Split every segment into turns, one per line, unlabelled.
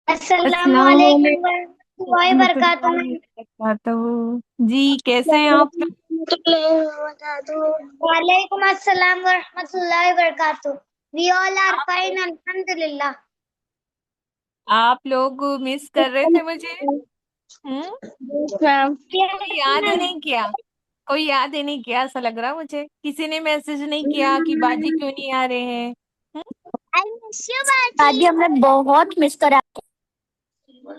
अस्सलाम
अस्सलाम
वालेकुम
वालेकुम
वरहमतुल्लाहि वबरकातुहू।
रहमतुल्लाहि वबरकातुहू। जी, कैसे हैं आप लोग?
वालेकुम अस्सलाम वरहमतुल्लाहि वबरकातुहू। We all are
आप
fine,
लोग
alhamdulillah.
आप लोग मिस कर रहे थे मुझे। हम्म।
मैम
कोई याद ही नहीं किया। कोई याद ही नहीं किया, ऐसा लग रहा मुझे किसी ने मैसेज नहीं किया कि बाजी क्यों नहीं आ रहे हैं। हम्म।
आई मिस यू बाजी। हमने बहुत मिस करा।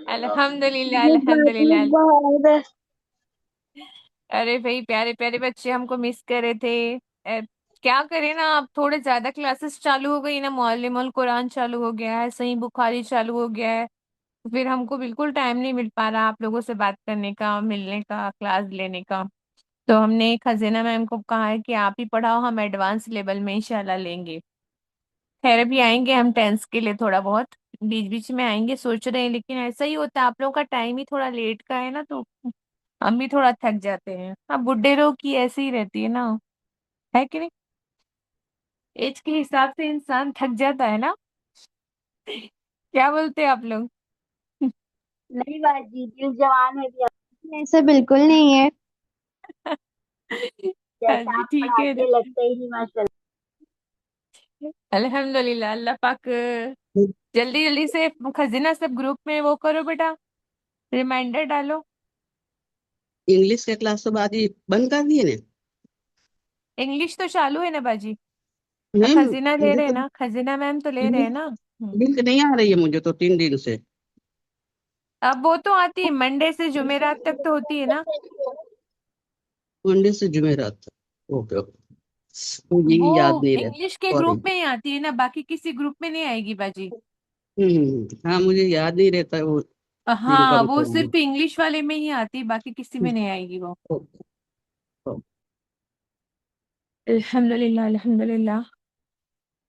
अल्हम्दुलिल्लाह
ये बाजी
अल्हम्दुलिल्लाह।
बहुत।
अरे भाई, प्यारे प्यारे बच्चे हमको मिस कर रहे थे। क्या करें ना, अब थोड़े ज्यादा क्लासेस चालू हो गई ना, मुअल्लिमुल कुरान चालू हो गया है, सही बुखारी चालू हो गया है। फिर हमको बिल्कुल टाइम नहीं मिल पा रहा आप लोगों से बात करने का, मिलने का, क्लास लेने का। तो हमने खजीना मैम को कहा है कि आप ही पढ़ाओ, हम एडवांस लेवल में इंशाल्लाह लेंगे। खैर अभी आएंगे हम टेंस के लिए, थोड़ा बहुत बीच बीच में आएंगे सोच रहे हैं, लेकिन ऐसा ही होता है, आप लोगों का टाइम ही थोड़ा लेट का है ना, तो हम भी थोड़ा थक जाते हैं। अब बुड्ढे लोग की ऐसी ही रहती है ना, है कि नहीं? एज के हिसाब से इंसान थक जाता है ना। क्या बोलते हैं आप लोग?
नहीं बाजी, दिल जवान है भी अभी। ऐसा बिल्कुल नहीं है।
हाँ
जैसा
जी,
आप
ठीक है ना।
पढ़ाते लगता ही नहीं माशाल्लाह।
अल्हम्दुलिल्लाह, अल्लाह पाक जल्दी जल्दी से खजीना सब ग्रुप में वो करो बेटा, रिमाइंडर डालो।
इंग्लिश के क्लास तो बाजी बंद कर दिए ने।
इंग्लिश तो चालू है ना बाजी।
मैम
खजीना ले
मुझे
रहे हैं
तो
ना, खजीना मैम तो ले रहे हैं ना।
लिंक नहीं आ रही है, मुझे तो 3 दिन से।
अब वो तो आती है मंडे से जुमेरात तक तो होती है ना।
मंडे से जुमेरात तक। Okay okay. मुझे
वो
ये याद नहीं रहता,
इंग्लिश के
सॉरी।
ग्रुप में ही आती है ना, बाकी किसी ग्रुप में नहीं आएगी बाजी।
हाँ मुझे याद नहीं रहता वो दिन
हाँ,
कब
वो
कब
सिर्फ इंग्लिश वाले में ही आती है, बाकी किसी में नहीं आएगी वो।
Okay, okay.
अल्हम्दुलिल्लाह अल्हम्दुलिल्लाह।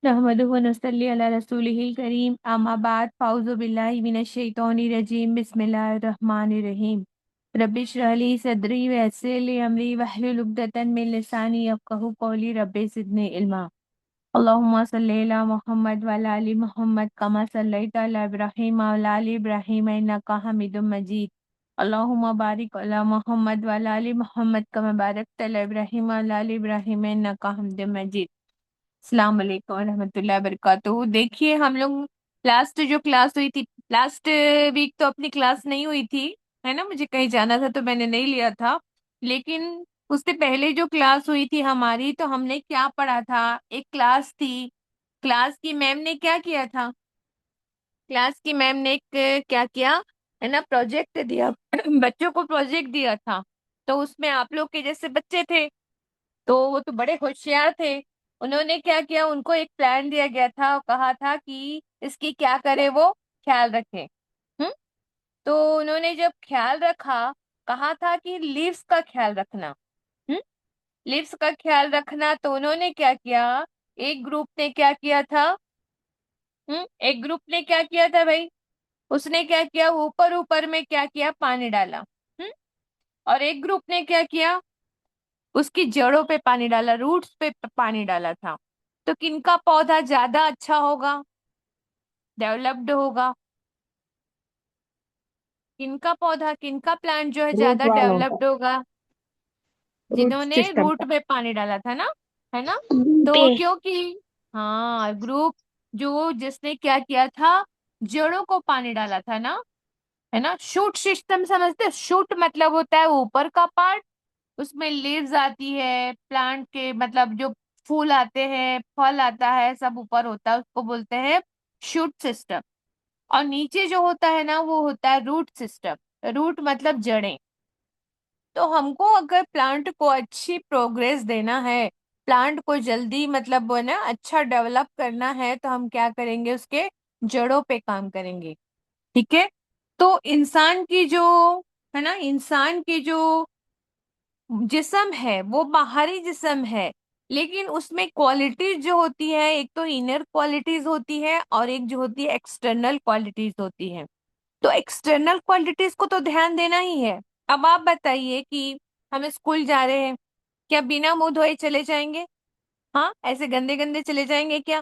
नहमदुहु व नसल्ली अला रसूलिहिल करीम, अम्मा बाद, फ़ाऊज़ु बिल्लाहि मिनश शैतानिर रजीम, बिस्मिल्लाहिर रहमानिर रहीम। रब्बि इश्रह ली सदरी व यस्सिर ली अमरी वहलुल उक़दतन मिन लिसानी यफ़क़हू क़ौली, रब्बि ज़िदनी इल्मा। अल्लाहुम्मा सल्लि अला मुहम्मद व अला आलि मुहम्मद कमा सल्लैता अला इब्राहीम व अला आलि इब्राहीम इन्नका हमीदुम मजीद। अल्लाहुम्मा बारिक अला मुहम्मद व अला आलि मुहम्मद कमा बारकता अला इब्राहीम व अला आलि इब्राहीम इन्नका हमीदुम मजीद। अस्सलाम वालेकुम रहमतुल्लाहि वबरकातुहू। देखिए हम लोग लास्ट जो क्लास हुई थी, लास्ट वीक तो अपनी क्लास नहीं हुई थी, है ना, मुझे कहीं जाना था तो मैंने नहीं लिया था। लेकिन उससे पहले जो क्लास हुई थी हमारी, तो हमने क्या पढ़ा था? एक क्लास थी, क्लास की मैम ने क्या किया था? क्लास की मैम ने एक क्या किया, है ना, प्रोजेक्ट दिया बच्चों को प्रोजेक्ट दिया था। तो उसमें आप लोग के जैसे बच्चे थे, तो वो तो बड़े होशियार थे। उन्होंने क्या किया, उनको एक प्लान दिया गया था और कहा था कि इसकी क्या करे, वो ख्याल रखें। हम्म। तो उन्होंने जब ख्याल रखा, कहा था कि लीव्स का ख्याल रखना। हम्म। लीव्स का ख्याल रखना, तो उन्होंने क्या किया, एक ग्रुप ने क्या किया था? एक ग्रुप ने क्या किया था भाई? उसने क्या किया, ऊपर ऊपर में क्या किया, पानी डाला। हम्म। और एक ग्रुप ने क्या किया, उसकी जड़ों पे पानी डाला, रूट्स पे पानी डाला था। तो किनका पौधा ज्यादा अच्छा होगा, डेवलप्ड होगा? किनका पौधा, किनका प्लांट जो है
रूट
ज्यादा
वालों का।
डेवलप्ड होगा?
रूट
जिन्होंने
सिस्टम
रूट
का।
में पानी डाला था ना, है ना।
पे
तो क्योंकि हाँ, ग्रुप जो जिसने क्या किया था, जड़ों को पानी डाला था ना, है ना। शूट सिस्टम समझते हो? शूट मतलब होता है ऊपर का पार्ट, उसमें लीव्स आती है, प्लांट के मतलब जो फूल आते हैं, फल आता है, सब ऊपर होता है, उसको बोलते हैं शूट सिस्टम। और नीचे जो होता है ना, वो होता है रूट सिस्टम। रूट मतलब जड़ें। तो हमको अगर प्लांट को अच्छी प्रोग्रेस देना है, प्लांट को जल्दी मतलब वो ना अच्छा डेवलप करना है, तो हम क्या करेंगे, उसके जड़ों पे काम करेंगे। ठीक है। तो इंसान की जो, है ना, इंसान की जो जिस्म है वो बाहरी जिस्म है, लेकिन उसमें क्वालिटीज जो होती है, एक तो इनर क्वालिटीज होती है और एक जो होती है एक्सटर्नल क्वालिटीज होती है। तो एक्सटर्नल क्वालिटीज को तो ध्यान देना ही है। अब आप बताइए कि हम स्कूल जा रहे हैं, क्या बिना मुंह धोए चले जाएंगे? हाँ, ऐसे गंदे गंदे चले जाएंगे क्या?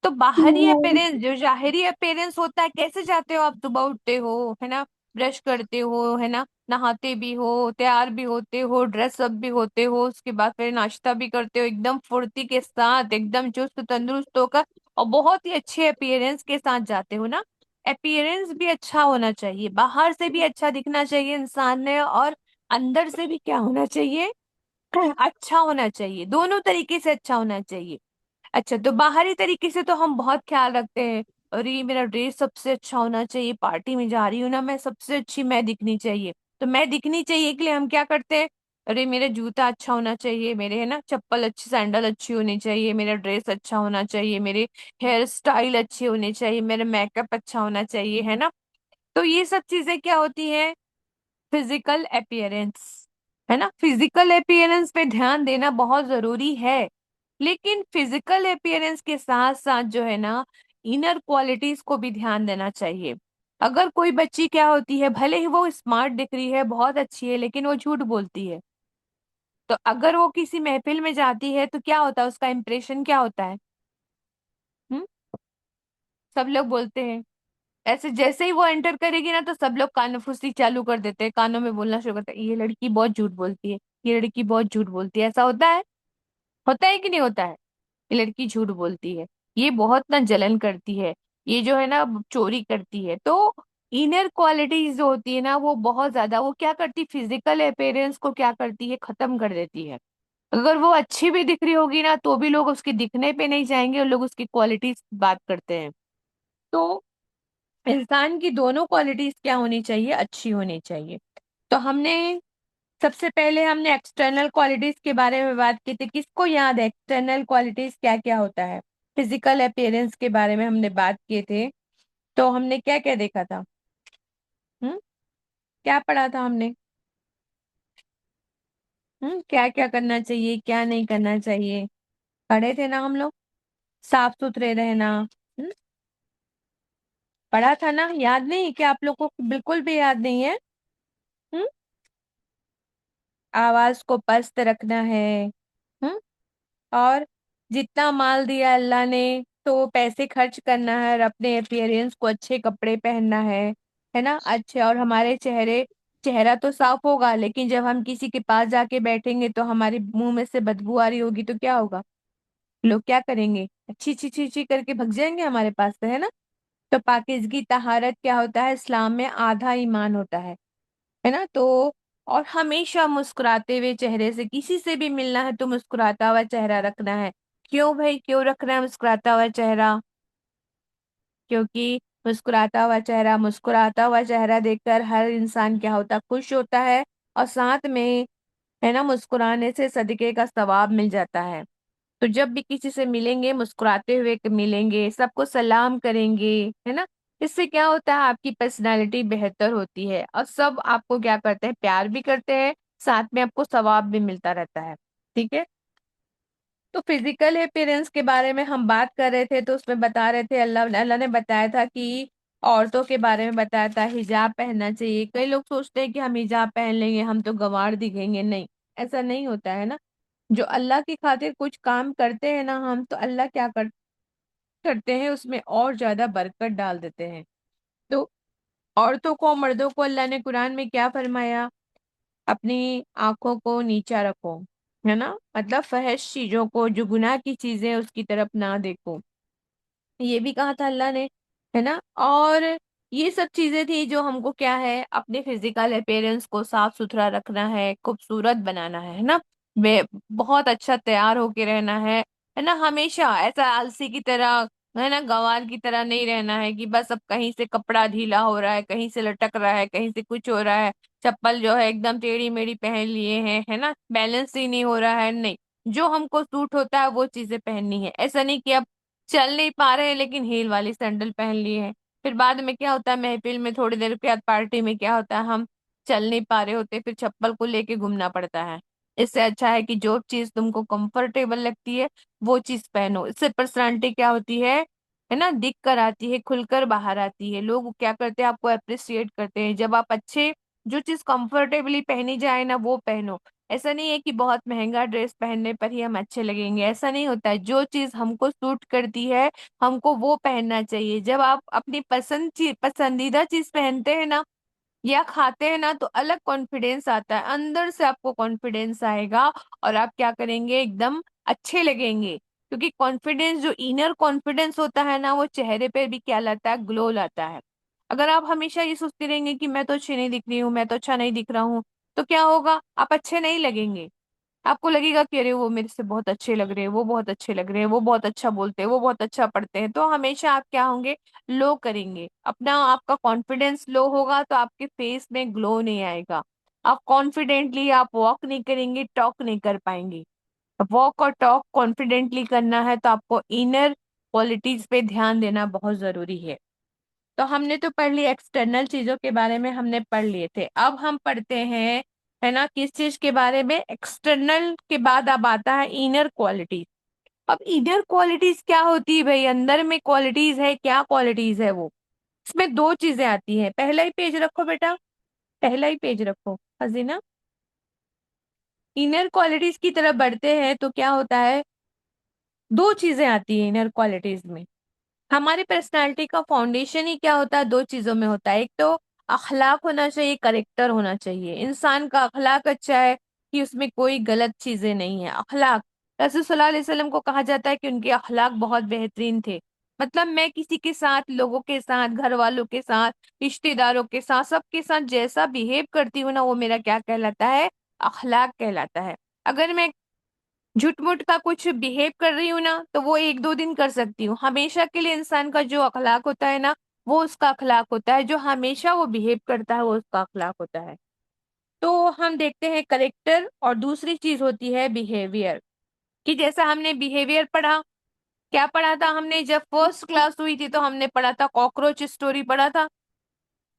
तो बाहरी
नहीं।
अपेयरेंस, जो जाहिरी अपेयरेंस होता है, कैसे जाते हो आप? सुबह उठते हो, है ना, ब्रश करते हो, है ना, नहाते भी हो, तैयार भी होते हो, ड्रेस अप भी होते हो, उसके बाद फिर नाश्ता भी करते हो, एकदम फुर्ती के साथ, एकदम चुस्त तंदुरुस्त होकर, और बहुत ही अच्छे अपियरेंस के साथ जाते हो ना। अपियरेंस भी अच्छा होना चाहिए, बाहर से भी अच्छा दिखना चाहिए इंसान ने, और अंदर से भी क्या होना चाहिए? अच्छा होना चाहिए, दोनों तरीके से अच्छा होना चाहिए। अच्छा, तो बाहरी तरीके से तो हम बहुत ख्याल रखते हैं, और ये मेरा ड्रेस सबसे अच्छा होना चाहिए, पार्टी में जा रही हूँ ना मैं, सबसे अच्छी मैं दिखनी चाहिए। तो मैं दिखनी चाहिए के लिए हम क्या करते हैं? अरे मेरा जूता अच्छा होना चाहिए, मेरे, है ना, चप्पल अच्छी, सैंडल अच्छी होनी चाहिए, मेरा ड्रेस अच्छा होना चाहिए, मेरे हेयर स्टाइल अच्छे होने चाहिए, मेरा मेकअप अच्छा होना चाहिए, है ना। तो ये सब चीजें क्या होती है? फिजिकल अपीयरेंस, है ना। फिजिकल अपीयरेंस पे ध्यान देना बहुत जरूरी है, लेकिन फिजिकल अपीयरेंस के साथ साथ जो है ना, इनर क्वालिटीज को भी ध्यान देना चाहिए। अगर कोई बच्ची क्या होती है, भले ही वो स्मार्ट दिख रही है, बहुत अच्छी है, लेकिन वो झूठ बोलती है, तो अगर वो किसी महफिल में जाती है तो क्या होता है, उसका इंप्रेशन क्या होता है? हम्म सब लोग बोलते हैं, ऐसे जैसे ही वो एंटर करेगी ना, तो सब लोग कानफुसी चालू कर देते हैं, कानों में बोलना शुरू करते हैं, ये लड़की बहुत झूठ बोलती है, ये लड़की बहुत झूठ बोलती है। ऐसा होता है कि नहीं होता है? ये लड़की झूठ बोलती है, ये बहुत ना जलन करती है, ये जो है ना चोरी करती है। तो इनर क्वालिटीज जो होती है ना, वो बहुत ज्यादा, वो क्या करती, फिजिकल अपीयरेंस को क्या करती है, खत्म कर देती है। अगर वो अच्छी भी दिख रही होगी ना, तो भी लोग उसके दिखने पे नहीं जाएंगे, और लोग उसकी क्वालिटीज बात करते हैं। तो इंसान की दोनों क्वालिटीज क्या होनी चाहिए? अच्छी होनी चाहिए। तो हमने, सबसे पहले हमने एक्सटर्नल क्वालिटीज के बारे में बात की थी। किसको याद है एक्सटर्नल क्वालिटीज क्या क्या होता है? फिजिकल अपीयरेंस के बारे में हमने बात किए थे। तो हमने क्या क्या देखा था? हम्म क्या पढ़ा था हमने? क्या क्या करना चाहिए, क्या नहीं करना चाहिए, पढ़े थे ना हम लोग? साफ सुथरे रहना। पढ़ा था ना? याद नहीं क्या आप लोग को? बिल्कुल भी याद नहीं है? हम्म आवाज को पस्त रखना है। हम्म और जितना माल दिया अल्लाह ने, तो पैसे खर्च करना है, और अपने अपीयरेंस को अच्छे कपड़े पहनना है ना, अच्छे। और हमारे चेहरा तो साफ होगा, लेकिन जब हम किसी के पास जाके बैठेंगे तो हमारे मुंह में से बदबू आ रही होगी, तो क्या होगा? लोग क्या करेंगे? छी छी छी छी करके भग जाएंगे हमारे पास से, है ना। तो पाकीज़गी, तहारत क्या होता है? इस्लाम में आधा ईमान होता है ना। तो और हमेशा मुस्कुराते हुए चेहरे से, किसी से भी मिलना है तो मुस्कुराता हुआ चेहरा रखना है। क्यों भाई, क्यों रखना है मुस्कुराता हुआ चेहरा? क्योंकि मुस्कुराता हुआ चेहरा देखकर हर इंसान क्या होता, खुश होता है, और साथ में, है ना, मुस्कुराने से सदके का सवाब मिल जाता है। तो जब भी किसी से मिलेंगे, मुस्कुराते हुए मिलेंगे, सबको सलाम करेंगे, है ना। इससे क्या होता है, आपकी पर्सनालिटी बेहतर होती है, और सब आपको क्या करते हैं, प्यार भी करते हैं, साथ में आपको सवाब भी मिलता रहता है। ठीक है। तो फिजिकल अपीयरेंस के बारे में हम बात कर रहे थे, तो उसमें बता रहे थे, अल्लाह अल्लाह ने बताया था कि औरतों के बारे में बताया था, हिजाब पहनना चाहिए। कई लोग सोचते हैं कि हम हिजाब पहन लेंगे हम तो गंवार दिखेंगे, नहीं, ऐसा नहीं होता है ना। जो अल्लाह की खातिर कुछ काम करते हैं ना हम, तो अल्लाह क्या करते हैं, उसमें और ज्यादा बरकत डाल देते हैं। तो औरतों को, मर्दों को अल्लाह ने कुरान में क्या फरमाया? अपनी आंखों को नीचा रखो, है ना, मतलब फहश चीजों को, जो गुनाह की चीजें हैं, उसकी तरफ ना देखो, ये भी कहा था अल्लाह ने, है ना। और ये सब चीजें थी जो हमको क्या है, अपने फिजिकल अपीयरेंस को साफ सुथरा रखना है, खूबसूरत बनाना है ना। वे बहुत अच्छा तैयार होके रहना है ना, हमेशा ऐसा आलसी की तरह, है ना, गंवार की तरह नहीं रहना है कि बस अब कहीं से कपड़ा ढीला हो रहा है, कहीं से लटक रहा है, कहीं से कुछ हो रहा है, चप्पल जो है एकदम टेढ़ी मेढ़ी पहन लिए हैं, है ना, बैलेंस ही नहीं हो रहा है, नहीं। जो हमको सूट होता है वो चीजें पहननी है। ऐसा नहीं कि अब चल नहीं पा रहे हैं लेकिन हील वाली सैंडल पहन लिए हैं, फिर बाद में क्या होता है, महफिल में थोड़ी देर के बाद, पार्टी में क्या होता है, हम चल नहीं पा रहे होते, फिर चप्पल को लेके घूमना पड़ता है। इससे अच्छा है कि जो चीज तुमको कंफर्टेबल लगती है वो चीज पहनो। इससे पर्सनालिटी क्या होती है ना, दिख कर आती है, खुलकर बाहर आती है, लोग क्या करते हैं, आपको अप्रिसिएट करते हैं। जब आप अच्छे, जो चीज कंफर्टेबली पहनी जाए ना, वो पहनो। ऐसा नहीं है कि बहुत महंगा ड्रेस पहनने पर ही हम अच्छे लगेंगे, ऐसा नहीं होता है। जो चीज हमको सूट करती है हमको वो पहनना चाहिए। जब आप अपनी पसंदीदा चीज पहनते हैं ना या खाते हैं ना तो अलग कॉन्फिडेंस आता है, अंदर से आपको कॉन्फिडेंस आएगा और आप क्या करेंगे, एकदम अच्छे लगेंगे। क्योंकि कॉन्फिडेंस, जो इनर कॉन्फिडेंस होता है ना, वो चेहरे पे भी क्या लाता है, ग्लो लाता है। अगर आप हमेशा ये सोचते रहेंगे कि मैं तो अच्छी नहीं दिख रही हूँ, मैं तो अच्छा नहीं दिख रहा हूँ, तो क्या होगा, आप अच्छे नहीं लगेंगे। आपको लगेगा कि अरे वो मेरे से बहुत अच्छे लग रहे हैं, वो बहुत अच्छे लग रहे हैं, वो बहुत अच्छा बोलते हैं, वो बहुत अच्छा पढ़ते हैं, तो हमेशा आप क्या होंगे, लो करेंगे अपना। आपका कॉन्फिडेंस लो होगा तो आपके फेस में ग्लो नहीं आएगा। आप कॉन्फिडेंटली आप वॉक नहीं करेंगे, टॉक नहीं कर पाएंगे। वॉक और टॉक कॉन्फिडेंटली करना है तो आपको इनर क्वालिटीज पे ध्यान देना बहुत जरूरी है। तो हमने तो पढ़ लिया, एक्सटर्नल चीजों के बारे में हमने पढ़ लिए थे। अब हम पढ़ते हैं, है ना, किस चीज के बारे में, एक्सटर्नल के बाद अब आता है इनर क्वालिटीज। अब इनर क्वालिटीज क्या होती है भाई, अंदर में क्वालिटीज है, क्या क्वालिटीज है वो। इसमें दो चीजें आती हैं। पहला ही पेज रखो बेटा, पहला ही पेज रखो हसीना। इनर क्वालिटीज की तरफ बढ़ते हैं तो क्या होता है, दो चीजें आती है इनर क्वालिटीज में। हमारी पर्सनालिटी का फाउंडेशन ही क्या होता है, दो चीजों में होता है। एक तो अखलाक होना चाहिए, करेक्टर होना चाहिए। इंसान का अखलाक अच्छा है कि उसमें कोई गलत चीजें नहीं है। अखलाक, रसूल सल्लल्लाहु अलैहि वसल्लम को कहा जाता है कि उनके अखलाक बहुत बेहतरीन थे। मतलब मैं किसी के साथ, लोगों के साथ, घर वालों के साथ, रिश्तेदारों के साथ, सबके साथ जैसा बिहेव करती हूँ ना, वो मेरा क्या कहलाता है, अखलाक कहलाता है। अगर मैं झूठ मूठ का कुछ बिहेव कर रही हूँ ना, तो वो एक दो दिन कर सकती हूँ। हमेशा के लिए इंसान का जो अखलाक होता है ना, वो उसका अखलाक होता है। जो हमेशा वो बिहेव करता है वो उसका अखलाक होता है। तो हम देखते हैं करेक्टर, और दूसरी चीज होती है बिहेवियर। कि जैसा हमने बिहेवियर पढ़ा, क्या पढ़ा था हमने, जब फर्स्ट क्लास हुई थी तो हमने पढ़ा था कॉकरोच स्टोरी पढ़ा था।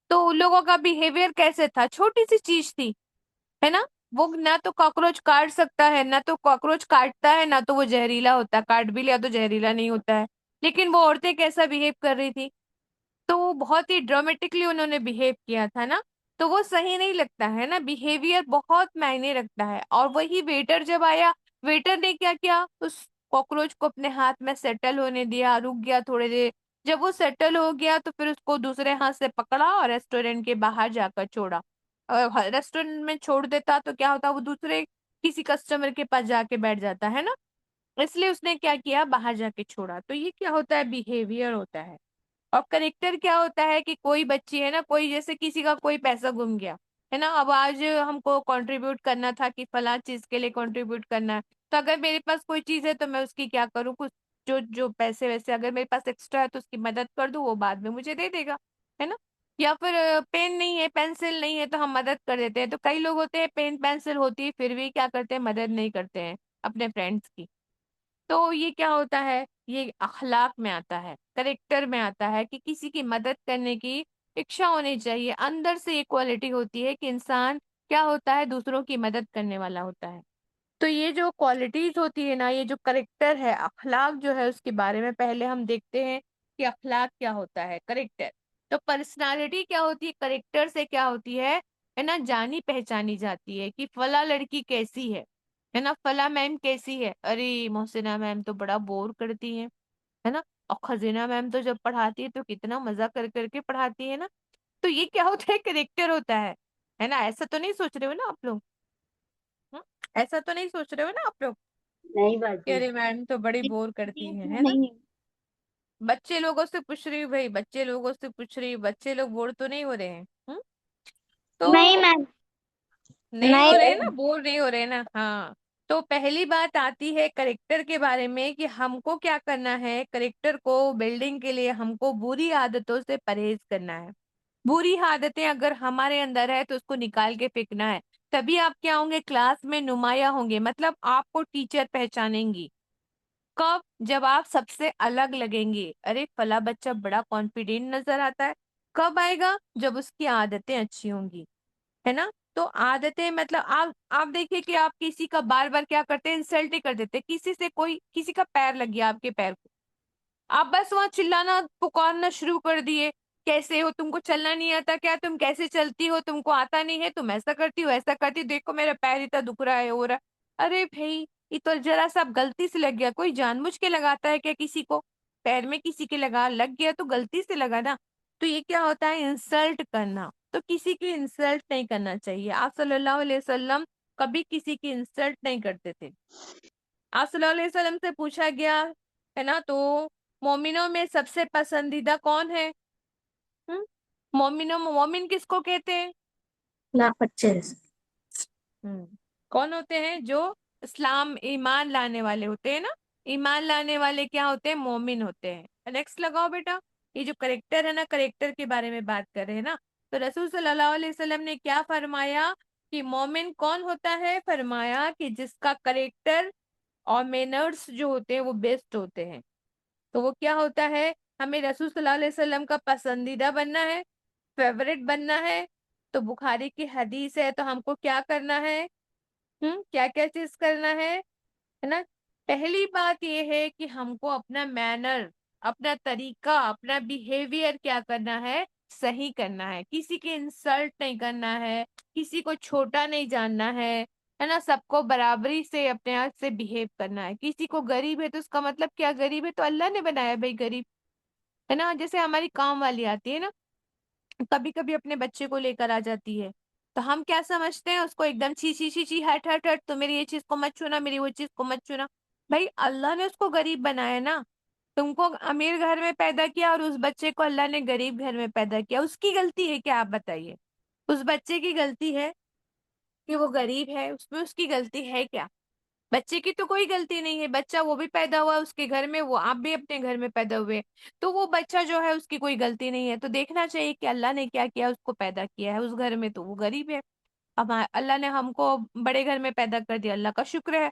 तो उन लोगों का बिहेवियर कैसे था, छोटी सी चीज थी, है ना। वो ना तो कॉकरोच काट सकता है, ना तो कॉकरोच काटता है, ना तो वो जहरीला होता है, काट भी लिया तो जहरीला नहीं होता है। लेकिन वो औरतें कैसा बिहेव कर रही थी, तो वो बहुत ही ड्रामेटिकली उन्होंने बिहेव किया था ना। तो वो सही नहीं लगता है ना, बिहेवियर बहुत मायने रखता है। और वही वेटर जब आया, वेटर ने क्या किया, उस कॉकरोच को अपने हाथ में सेटल होने दिया, रुक गया थोड़ी देर। जब वो सेटल हो गया तो फिर उसको दूसरे हाथ से पकड़ा और रेस्टोरेंट के बाहर जाकर छोड़ा। रेस्टोरेंट में छोड़ देता तो क्या होता, वो दूसरे किसी कस्टमर के पास जाके बैठ जाता है ना। इसलिए उसने क्या किया, बाहर जाके छोड़ा। तो ये क्या होता है, बिहेवियर होता है। और करेक्टर क्या होता है कि कोई बच्ची है ना, कोई जैसे किसी का कोई पैसा गुम गया, है ना, अब आज हमको कंट्रीब्यूट करना था कि फला चीज के लिए कंट्रीब्यूट करना है। तो अगर मेरे पास कोई चीज है तो मैं उसकी क्या करूँ, कुछ जो जो पैसे वैसे अगर मेरे पास एक्स्ट्रा है तो उसकी मदद कर दूं, वो बाद में मुझे दे देगा, है ना। या फिर पेन नहीं है, पेंसिल नहीं है, तो हम मदद कर देते हैं। तो कई लोग होते हैं पेन पेंसिल होती है फिर भी क्या करते हैं, मदद नहीं करते हैं अपने फ्रेंड्स की। तो ये क्या होता है, ये अखलाक में आता है, करेक्टर में आता है कि किसी की मदद करने की इच्छा होनी चाहिए। अंदर से ये क्वालिटी होती है कि इंसान क्या होता है, दूसरों की मदद करने वाला होता है। तो ये जो क्वालिटीज होती है ना, ये जो करेक्टर है, अखलाक जो है, उसके बारे में पहले हम देखते हैं कि अखलाक क्या होता है, करेक्टर। तो पर्सनालिटी क्या होती है, करेक्टर से क्या होती है ना, जानी पहचानी जाती है कि फला लड़की कैसी है ना, फला मैम कैसी है, अरे मोहसिना मैम तो बड़ा बोर करती है ना। और खजीना मैम तो जब पढ़ाती है तो कितना मजा कर करके पढ़ाती है ना। तो ये क्या होता है, करेक्टर होता है ना। ऐसा तो नहीं सोच रहे हो ना आप लोग, हम्म? ऐसा तो नहीं सोच रहे हो ना आप लोग
नहीं
कि
बाजी,
अरे मैम तो बड़ी बोर करती है ना।
नहीं।
बच्चे लोगों से पूछ रही हूँ भाई, बच्चे लोगों से पूछ रही हूँ, बच्चे लोग बोर तो नहीं हो रहे हैं,
नहीं
तो
मैम।
नहीं हो रहे हैं ना,
नहीं।
बोर नहीं हो रहे हैं ना, हाँ। तो पहली बात आती है करेक्टर के बारे में कि हमको क्या करना है, करेक्टर को बिल्डिंग के लिए हमको बुरी आदतों से परहेज करना है। बुरी आदतें अगर हमारे अंदर है तो उसको निकाल के फेंकना है। तभी आप क्या होंगे, क्लास में नुमाया होंगे, मतलब आपको टीचर पहचानेंगी। कब, जब आप सबसे अलग लगेंगे, अरे फला बच्चा बड़ा कॉन्फिडेंट नजर आता है। कब आएगा, जब उसकी आदतें अच्छी होंगी, है ना। तो आदतें मतलब आप देखिए कि आप किसी का बार बार क्या करते हैं, इंसल्ट ही कर देते हैं। किसी से, कोई किसी का पैर लग गया आपके पैर को, आप बस वहां चिल्लाना पुकारना शुरू कर दिए कैसे हो, तुमको चलना नहीं आता क्या, तुम कैसे चलती हो, तुमको आता नहीं है, तुम ऐसा करती हो ऐसा करती हो, देखो मेरा पैर इतना दुख रहा है हो रहा है। अरे भाई, ये तो जरा सा गलती से लग गया, कोई जानबूझ के लगाता है क्या किसी को, पैर में किसी के लग गया तो गलती से लगा ना। तो ये क्या होता है, इंसल्ट करना। तो किसी की इंसल्ट नहीं करना चाहिए। आप सल्लल्लाहु अलैहि वसल्लम कभी किसी की इंसल्ट नहीं करते थे। आप सल्लल्लाहु अलैहि वसल्लम से पूछा गया है ना, तो मोमिनों में सबसे पसंदीदा कौन है? हम्म मोमिनों मोमिन किसको कहते हैं?
ना 25।
कौन होते हैं? जो इस्लाम ईमान लाने वाले होते हैं ना। ईमान लाने वाले क्या होते हैं? मोमिन होते हैं। नेक्स्ट लगाओ बेटा। ये जो करेक्टर है ना, करेक्टर के बारे में बात कर रहे हैं ना। तो रसूल सल्लल्लाहु अलैहि वसल्लम ने क्या फरमाया कि मोमिन कौन होता है? फरमाया कि जिसका करेक्टर और मैनर्स जो होते हैं वो बेस्ट होते हैं। तो वो क्या होता है? हमें रसूल सल्लल्लाहु अलैहि वसल्लम का पसंदीदा बनना है, फेवरेट बनना है। तो बुखारी की हदीस है, तो हमको क्या करना है? क्या क्या चीज करना है ना। पहली बात ये है कि हमको अपना मैनर, अपना तरीका, अपना बिहेवियर क्या करना है? सही करना है। किसी की इंसल्ट नहीं करना है, किसी को छोटा नहीं जानना है ना। सबको बराबरी से अपने आप से बिहेव करना है। किसी को गरीब है तो उसका मतलब क्या, गरीब है तो अल्लाह ने बनाया भाई गरीब, है ना। जैसे हमारी काम वाली आती है ना, कभी कभी अपने बच्चे को लेकर आ जाती है, तो हम क्या समझते हैं उसको, एकदम छी छी छी छी, हट हट हट, तो मेरी ये चीज को मत छूना, मेरी वो चीज को मत छूना। भाई अल्लाह ने उसको गरीब बनाया ना। तुमको अमीर घर में पैदा किया और उस बच्चे को अल्लाह ने गरीब घर में पैदा किया, उसकी गलती है क्या? आप बताइए। उस बच्चे की गलती है कि वो गरीब है, उसमें उसकी गलती है क्या? बच्चे की तो कोई गलती नहीं है। बच्चा वो भी पैदा हुआ उसके घर में, वो आप भी अपने घर में पैदा हुए, तो वो बच्चा जो है उसकी कोई गलती नहीं है। तो देखना चाहिए कि अल्लाह ने क्या किया, उसको पैदा किया है उस घर में, तो वो गरीब है। अब अल्लाह ने हमको बड़े घर में पैदा कर दिया, अल्लाह का शुक्र है।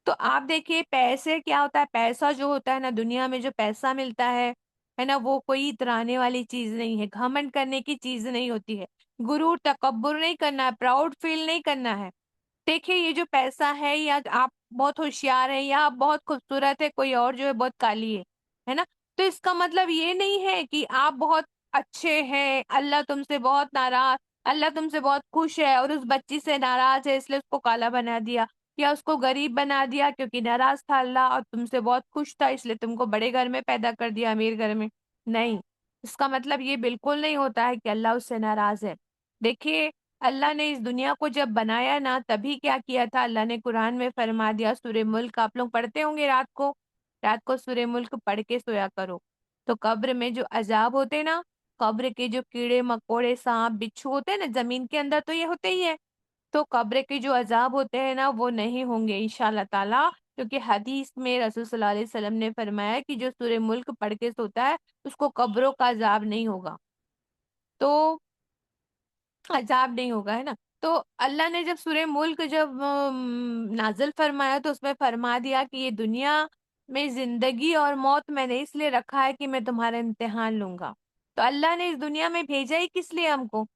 तो आप देखिए, पैसे क्या होता है, पैसा जो होता है ना, दुनिया में जो पैसा मिलता है ना, वो कोई इतराने वाली चीज नहीं है, घमंड करने की चीज नहीं होती है। गुरूर तकब्बुर नहीं करना है, प्राउड फील नहीं करना है। देखिए, ये जो पैसा है, या आप बहुत होशियार है, या आप बहुत खूबसूरत है, कोई और जो है बहुत काली है ना, तो इसका मतलब ये नहीं है कि आप बहुत अच्छे हैं, अल्लाह तुमसे बहुत नाराज, अल्लाह तुमसे बहुत खुश है और उस बच्ची से नाराज है इसलिए उसको काला बना दिया, या उसको गरीब बना दिया क्योंकि नाराज था अल्लाह और तुमसे बहुत खुश था इसलिए तुमको बड़े घर में पैदा कर दिया, अमीर घर में। नहीं, इसका मतलब ये बिल्कुल नहीं होता है कि अल्लाह उससे नाराज है। देखिए, अल्लाह ने इस दुनिया को जब बनाया ना, तभी क्या किया था, अल्लाह ने कुरान में फरमा दिया, सूरह मुल्क आप लोग पढ़ते होंगे रात को सूरह मुल्क पढ़ के सोया करो। तो कब्र में जो अजाब होते ना, कब्र के जो कीड़े मकोड़े सांप बिच्छू होते हैं ना जमीन के अंदर, तो ये होते ही है। तो कब्र के जो अजाब होते हैं ना, वो नहीं होंगे इंशाल्लाह ताला, क्योंकि हदीस में रसूल सल्लल्लाहु अलैहि वसल्लम ने फरमाया कि जो सूरह मुल्क पढ़ के सोता है उसको कब्रों का अजाब नहीं होगा। तो अजाब नहीं होगा, है ना। तो अल्लाह ने जब सूरह मुल्क जब नाजिल फरमाया, तो उसमें फरमा दिया कि ये दुनिया में जिंदगी और मौत मैंने इसलिए रखा है कि मैं तुम्हारा इम्तिहान लूंगा। तो अल्लाह ने इस दुनिया में भेजा ही किस लिए हमको?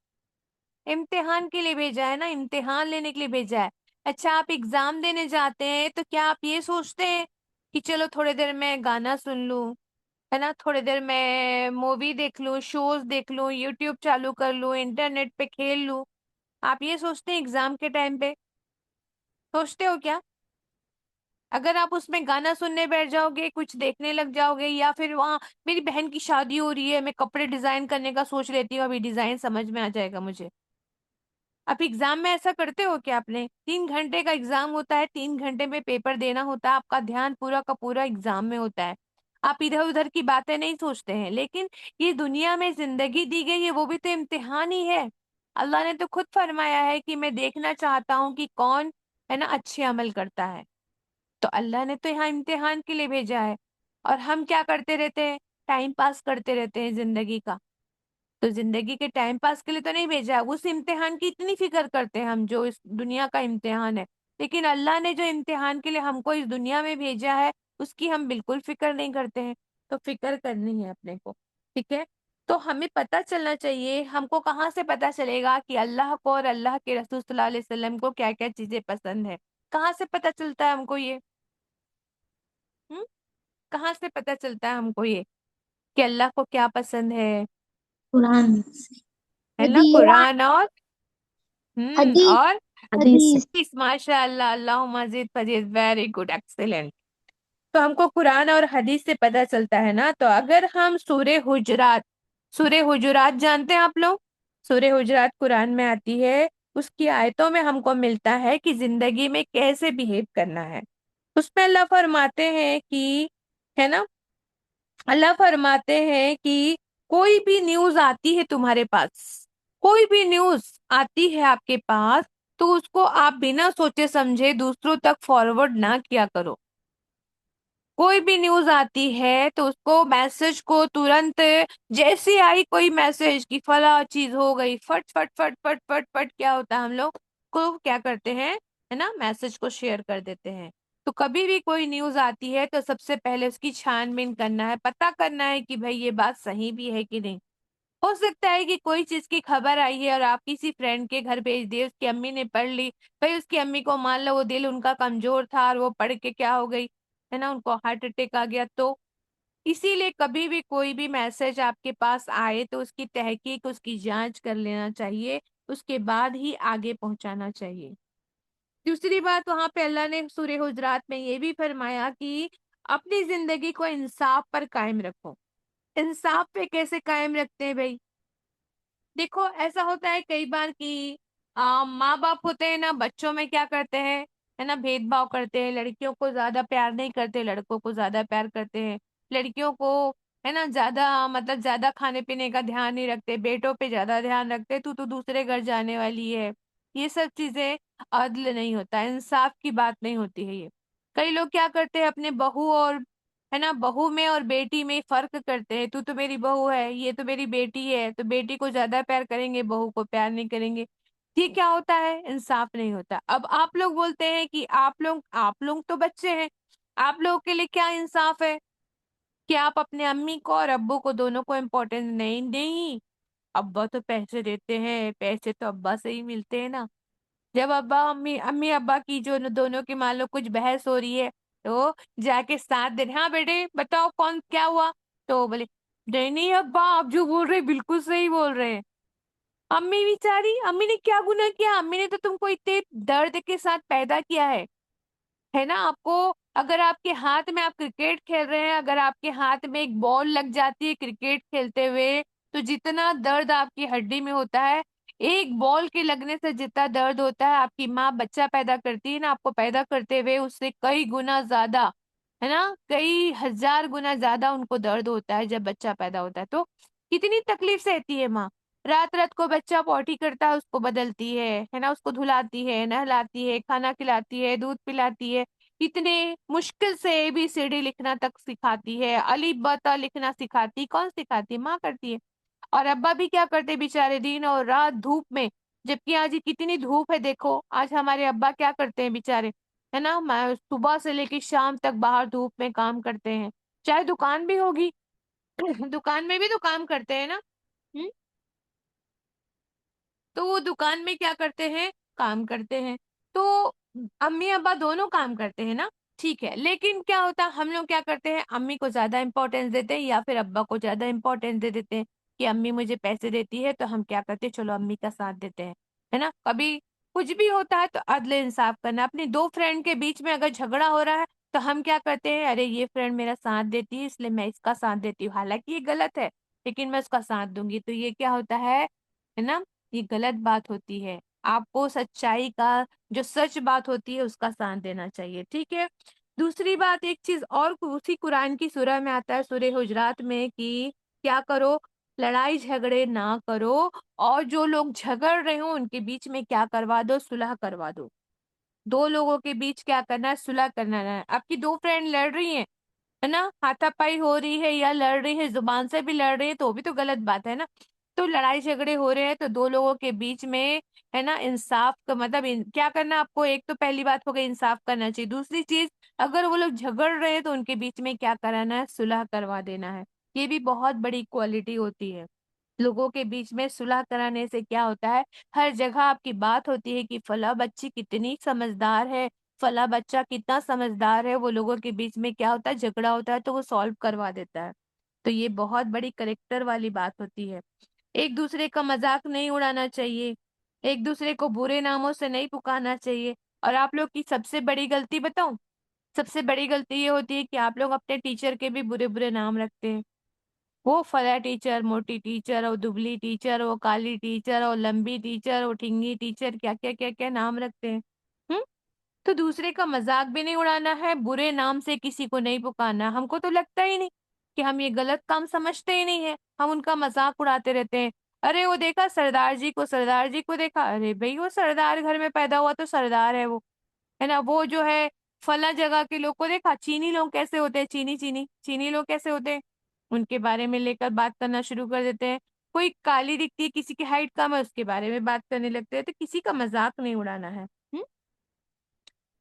इम्तिहान के लिए भेजा है ना, इम्तिहान लेने के लिए भेजा है। अच्छा, आप एग्जाम देने जाते हैं तो क्या आप ये सोचते हैं कि चलो थोड़ी देर मैं गाना सुन लूं, है ना, थोड़ी देर मैं मूवी देख लूं, शोज देख लूं, यूट्यूब चालू कर लूं, इंटरनेट पे खेल लूं? आप ये सोचते हैं एग्जाम के टाइम पे? सोचते हो क्या? अगर आप उसमें गाना सुनने बैठ जाओगे, कुछ देखने लग जाओगे, या फिर वहां मेरी बहन की शादी हो रही है, मैं कपड़े डिजाइन करने का सोच लेती हूँ, अभी डिजाइन समझ में आ जाएगा मुझे। आप एग्जाम में ऐसा करते हो क्या? आपने 3 घंटे का एग्जाम होता है, 3 घंटे में पेपर देना होता है, आपका ध्यान पूरा का पूरा एग्जाम में होता है। आप इधर उधर की बातें नहीं सोचते हैं। लेकिन ये दुनिया में जिंदगी दी गई है, वो भी तो इम्तिहान ही है। अल्लाह ने तो खुद फरमाया है कि मैं देखना चाहता हूँ कि कौन है ना अच्छे अमल करता है। तो अल्लाह ने तो यहाँ इम्तिहान के लिए भेजा है। और हम क्या करते रहते हैं? टाइम पास करते रहते हैं जिंदगी का। तो जिंदगी के टाइम पास के लिए तो नहीं भेजा है, उस इम्तिहान की इतनी फिक्र करते हैं हम जो इस दुनिया का इम्तिहान है। लेकिन अल्लाह ने जो इम्तिहान के लिए हमको इस दुनिया में भेजा है, उसकी हम बिल्कुल फिक्र नहीं करते हैं। तो फिक्र करनी है अपने को, ठीक है। तो हमें पता चलना चाहिए, हमको कहाँ से पता चलेगा कि अल्लाह को और अल्लाह के रसूल सल्लल्लाहु अलैहि वसल्लम को क्या क्या चीजें पसंद है? कहाँ से पता चलता है हमको ये? हम्म कहाँ से पता चलता है हमको ये कि अल्लाह को क्या पसंद है,
कुरान,
है ना,
हदीस,
कुरान और
हदीस,
और
हदीस।
हदीस। माशाअल्लाह, अल्लाह मजीद फजीद, वेरी गुड, एक्सीलेंट। तो हमको कुरान और हदीस से पता चलता है ना। तो अगर हम सूरे हुजुरात जानते हैं आप लोग? सूरे हुजुरात कुरान में आती है। उसकी आयतों में हमको मिलता है कि जिंदगी में कैसे बिहेव करना है। उसमें अल्लाह फरमाते हैं कि, है ना, अल्लाह फरमाते हैं कि कोई भी न्यूज आती है तुम्हारे पास, कोई भी न्यूज आती है आपके पास, तो उसको आप बिना सोचे समझे दूसरों तक फॉरवर्ड ना किया करो। कोई भी न्यूज आती है तो उसको, मैसेज को तुरंत, जैसे आई कोई मैसेज कि फला चीज हो गई, फट फट फट फट फट फट, क्या होता है, हम लोग को क्या करते हैं, है ना, मैसेज को शेयर कर देते हैं। तो कभी भी कोई न्यूज आती है तो सबसे पहले उसकी छानबीन करना है, पता करना है कि भाई ये बात सही भी है कि नहीं। हो सकता है कि कोई चीज की खबर आई है और आप किसी फ्रेंड के घर भेज दिए, उसकी अम्मी ने पढ़ ली, भाई उसकी अम्मी को मान लो वो दिल उनका कमजोर था और वो पढ़ के क्या हो गई, है ना, उनको हार्ट अटैक आ गया। तो इसीलिए कभी भी कोई भी मैसेज आपके पास आए तो उसकी तहकीक, उसकी जांच कर लेना चाहिए, उसके बाद ही आगे पहुंचाना चाहिए। दूसरी बात, वहां पे अल्लाह ने सूरह हुजरात में ये भी फरमाया कि अपनी जिंदगी को इंसाफ पर कायम रखो। इंसाफ पे कैसे कायम रखते हैं भाई? देखो, ऐसा होता है कई बार कि माँ बाप होते हैं ना, बच्चों में क्या करते हैं, है ना, भेदभाव करते हैं। लड़कियों को ज्यादा प्यार नहीं करते, लड़कों को ज्यादा प्यार करते हैं। लड़कियों को, है ना, ज्यादा, मतलब ज्यादा खाने पीने का ध्यान नहीं रखते, बेटों पे ज्यादा ध्यान रखते, तू तो दूसरे घर जाने वाली है। ये सब चीजें अदल नहीं होता, इंसाफ की बात नहीं होती है ये। कई लोग क्या करते हैं, अपने बहू और, है ना, बहू में और बेटी में फर्क करते हैं। तू तो मेरी बहू है, ये तो मेरी बेटी है, तो बेटी को ज्यादा प्यार करेंगे, बहू को प्यार नहीं करेंगे। ये क्या होता है? इंसाफ नहीं होता। अब आप लोग बोलते हैं कि आप लोग तो बच्चे हैं, आप लोगों के लिए क्या इंसाफ है कि आप अपने अम्मी को और अब्बू को, दोनों को इम्पोर्टेंस नहीं? नहीं, अब्बा तो पैसे देते हैं, पैसे तो अब्बा से ही मिलते हैं ना। जब अब्बा अम्मी, अम्मी अब्बा की जो दोनों की मान लो कुछ बहस हो रही है, तो जाके 7 दिन, हाँ बेटे बताओ कौन क्या हुआ, तो बोले नहीं नहीं अब्बा, आप जो बोल रहे हैं बिल्कुल सही बोल रहे हैं। अम्मी बेचारी, अम्मी ने क्या गुनाह किया? अम्मी ने तो तुमको इतने दर्द के साथ पैदा किया है ना। आपको, अगर आपके हाथ में, आप क्रिकेट खेल रहे हैं, अगर आपके हाथ में एक बॉल लग जाती है क्रिकेट खेलते हुए, तो जितना दर्द आपकी हड्डी में होता है, एक बॉल के लगने से जितना दर्द होता है, आपकी माँ बच्चा पैदा करती है ना, आपको पैदा करते हुए, उससे कई गुना ज्यादा, है ना, कई हजार गुना ज्यादा उनको दर्द होता है जब बच्चा पैदा होता है। तो कितनी तकलीफ सहती है माँ। रात रात को बच्चा पॉटी करता है, उसको बदलती है ना, उसको धुलाती है, नहलाती है, खाना खिलाती है, दूध पिलाती है, इतने मुश्किल से ABCD लिखना तक सिखाती है, अली ब त लिखना सिखाती, कौन सिखाती है? माँ करती है। और अब्बा भी क्या करते बेचारे, दिन और रात धूप में, जबकि आज ये कितनी धूप है, देखो आज हमारे अब्बा क्या करते हैं बेचारे, है ना, सुबह से लेकर शाम तक बाहर धूप में काम करते हैं। चाहे दुकान भी होगी दुकान में भी तो काम करते हैं ना। हम्म। तो वो दुकान में क्या करते हैं? काम करते हैं। तो अम्मी अब्बा दोनों काम करते हैं ना, ठीक है। लेकिन क्या होता है, हम लोग क्या करते हैं, अम्मी को ज्यादा इंपॉर्टेंस देते हैं या फिर अब्बा को ज्यादा इंपॉर्टेंस दे देते हैं कि अम्मी मुझे पैसे देती है तो हम क्या करते हैं, चलो अम्मी का साथ देते हैं, है ना। कभी कुछ भी होता है तो अदल इंसाफ करना। अपनी दो फ्रेंड के बीच में अगर झगड़ा हो रहा है तो हम क्या करते हैं, अरे ये फ्रेंड मेरा साथ देती है इसलिए मैं इसका साथ देती हूँ, हालांकि ये गलत है लेकिन मैं उसका साथ दूंगी। तो ये क्या होता है ना, ये गलत बात होती है। आपको सच्चाई का, जो सच बात होती है उसका साथ देना चाहिए, ठीक है। दूसरी बात, एक चीज और उसी कुरान की सूरह में आता है, सूरह हुजरात में, कि क्या करो, लड़ाई झगड़े ना करो, और जो लोग झगड़ रहे हो उनके बीच में क्या करवा दो, सुलह करवा दो। दो लोगों के बीच क्या करना है, सुलह करना है। आपकी दो फ्रेंड लड़ रही हैं, है ना, हाथापाई हो रही है या लड़ रही है, जुबान से भी लड़ रही है, तो भी तो गलत बात है ना। तो लड़ाई झगड़े हो रहे हैं तो दो लोगों के बीच में, है ना, इंसाफ का मतलब क्या करना आपको, एक तो पहली बात हो गई इंसाफ करना चाहिए। दूसरी चीज, अगर वो लोग झगड़ रहे हैं तो उनके बीच में क्या कराना है, सुलह करवा देना है। ये भी बहुत बड़ी क्वालिटी होती है। लोगों के बीच में सुलह कराने से क्या होता है, हर जगह आपकी बात होती है कि फला बच्ची कितनी समझदार है, फला बच्चा कितना समझदार है, वो लोगों के बीच में क्या होता है, झगड़ा होता है तो वो सॉल्व करवा देता है। तो ये बहुत बड़ी करेक्टर वाली बात होती है। एक दूसरे का मजाक नहीं उड़ाना चाहिए, एक दूसरे को बुरे नामों से नहीं पुकारना चाहिए। और आप लोग की सबसे बड़ी गलती बताऊं, सबसे बड़ी गलती ये होती है कि आप लोग अपने टीचर के भी बुरे बुरे नाम रखते हैं। वो फला टीचर, मोटी टीचर, और दुबली टीचर, वो काली टीचर, और लंबी टीचर, और ठिंगी टीचर, क्या क्या क्या क्या नाम रखते हैं। हम्म। तो दूसरे का मजाक भी नहीं उड़ाना है, बुरे नाम से किसी को नहीं पुकारना। हमको तो लगता ही नहीं कि हम ये गलत काम समझते ही नहीं है, हम उनका मजाक उड़ाते रहते हैं। अरे वो देखा सरदार जी को, सरदार जी को देखा, अरे भाई वो सरदार घर में पैदा हुआ तो सरदार है वो, है ना। वो जो है फला जगह के लोग को देखा, चीनी लोग कैसे होते हैं, चीनी चीनी चीनी लोग कैसे होते हैं, उनके बारे में लेकर बात करना शुरू कर देते हैं। कोई काली दिखती है, किसी की हाइट कम है, उसके बारे में बात करने लगते हैं। तो किसी का मजाक नहीं उड़ाना है।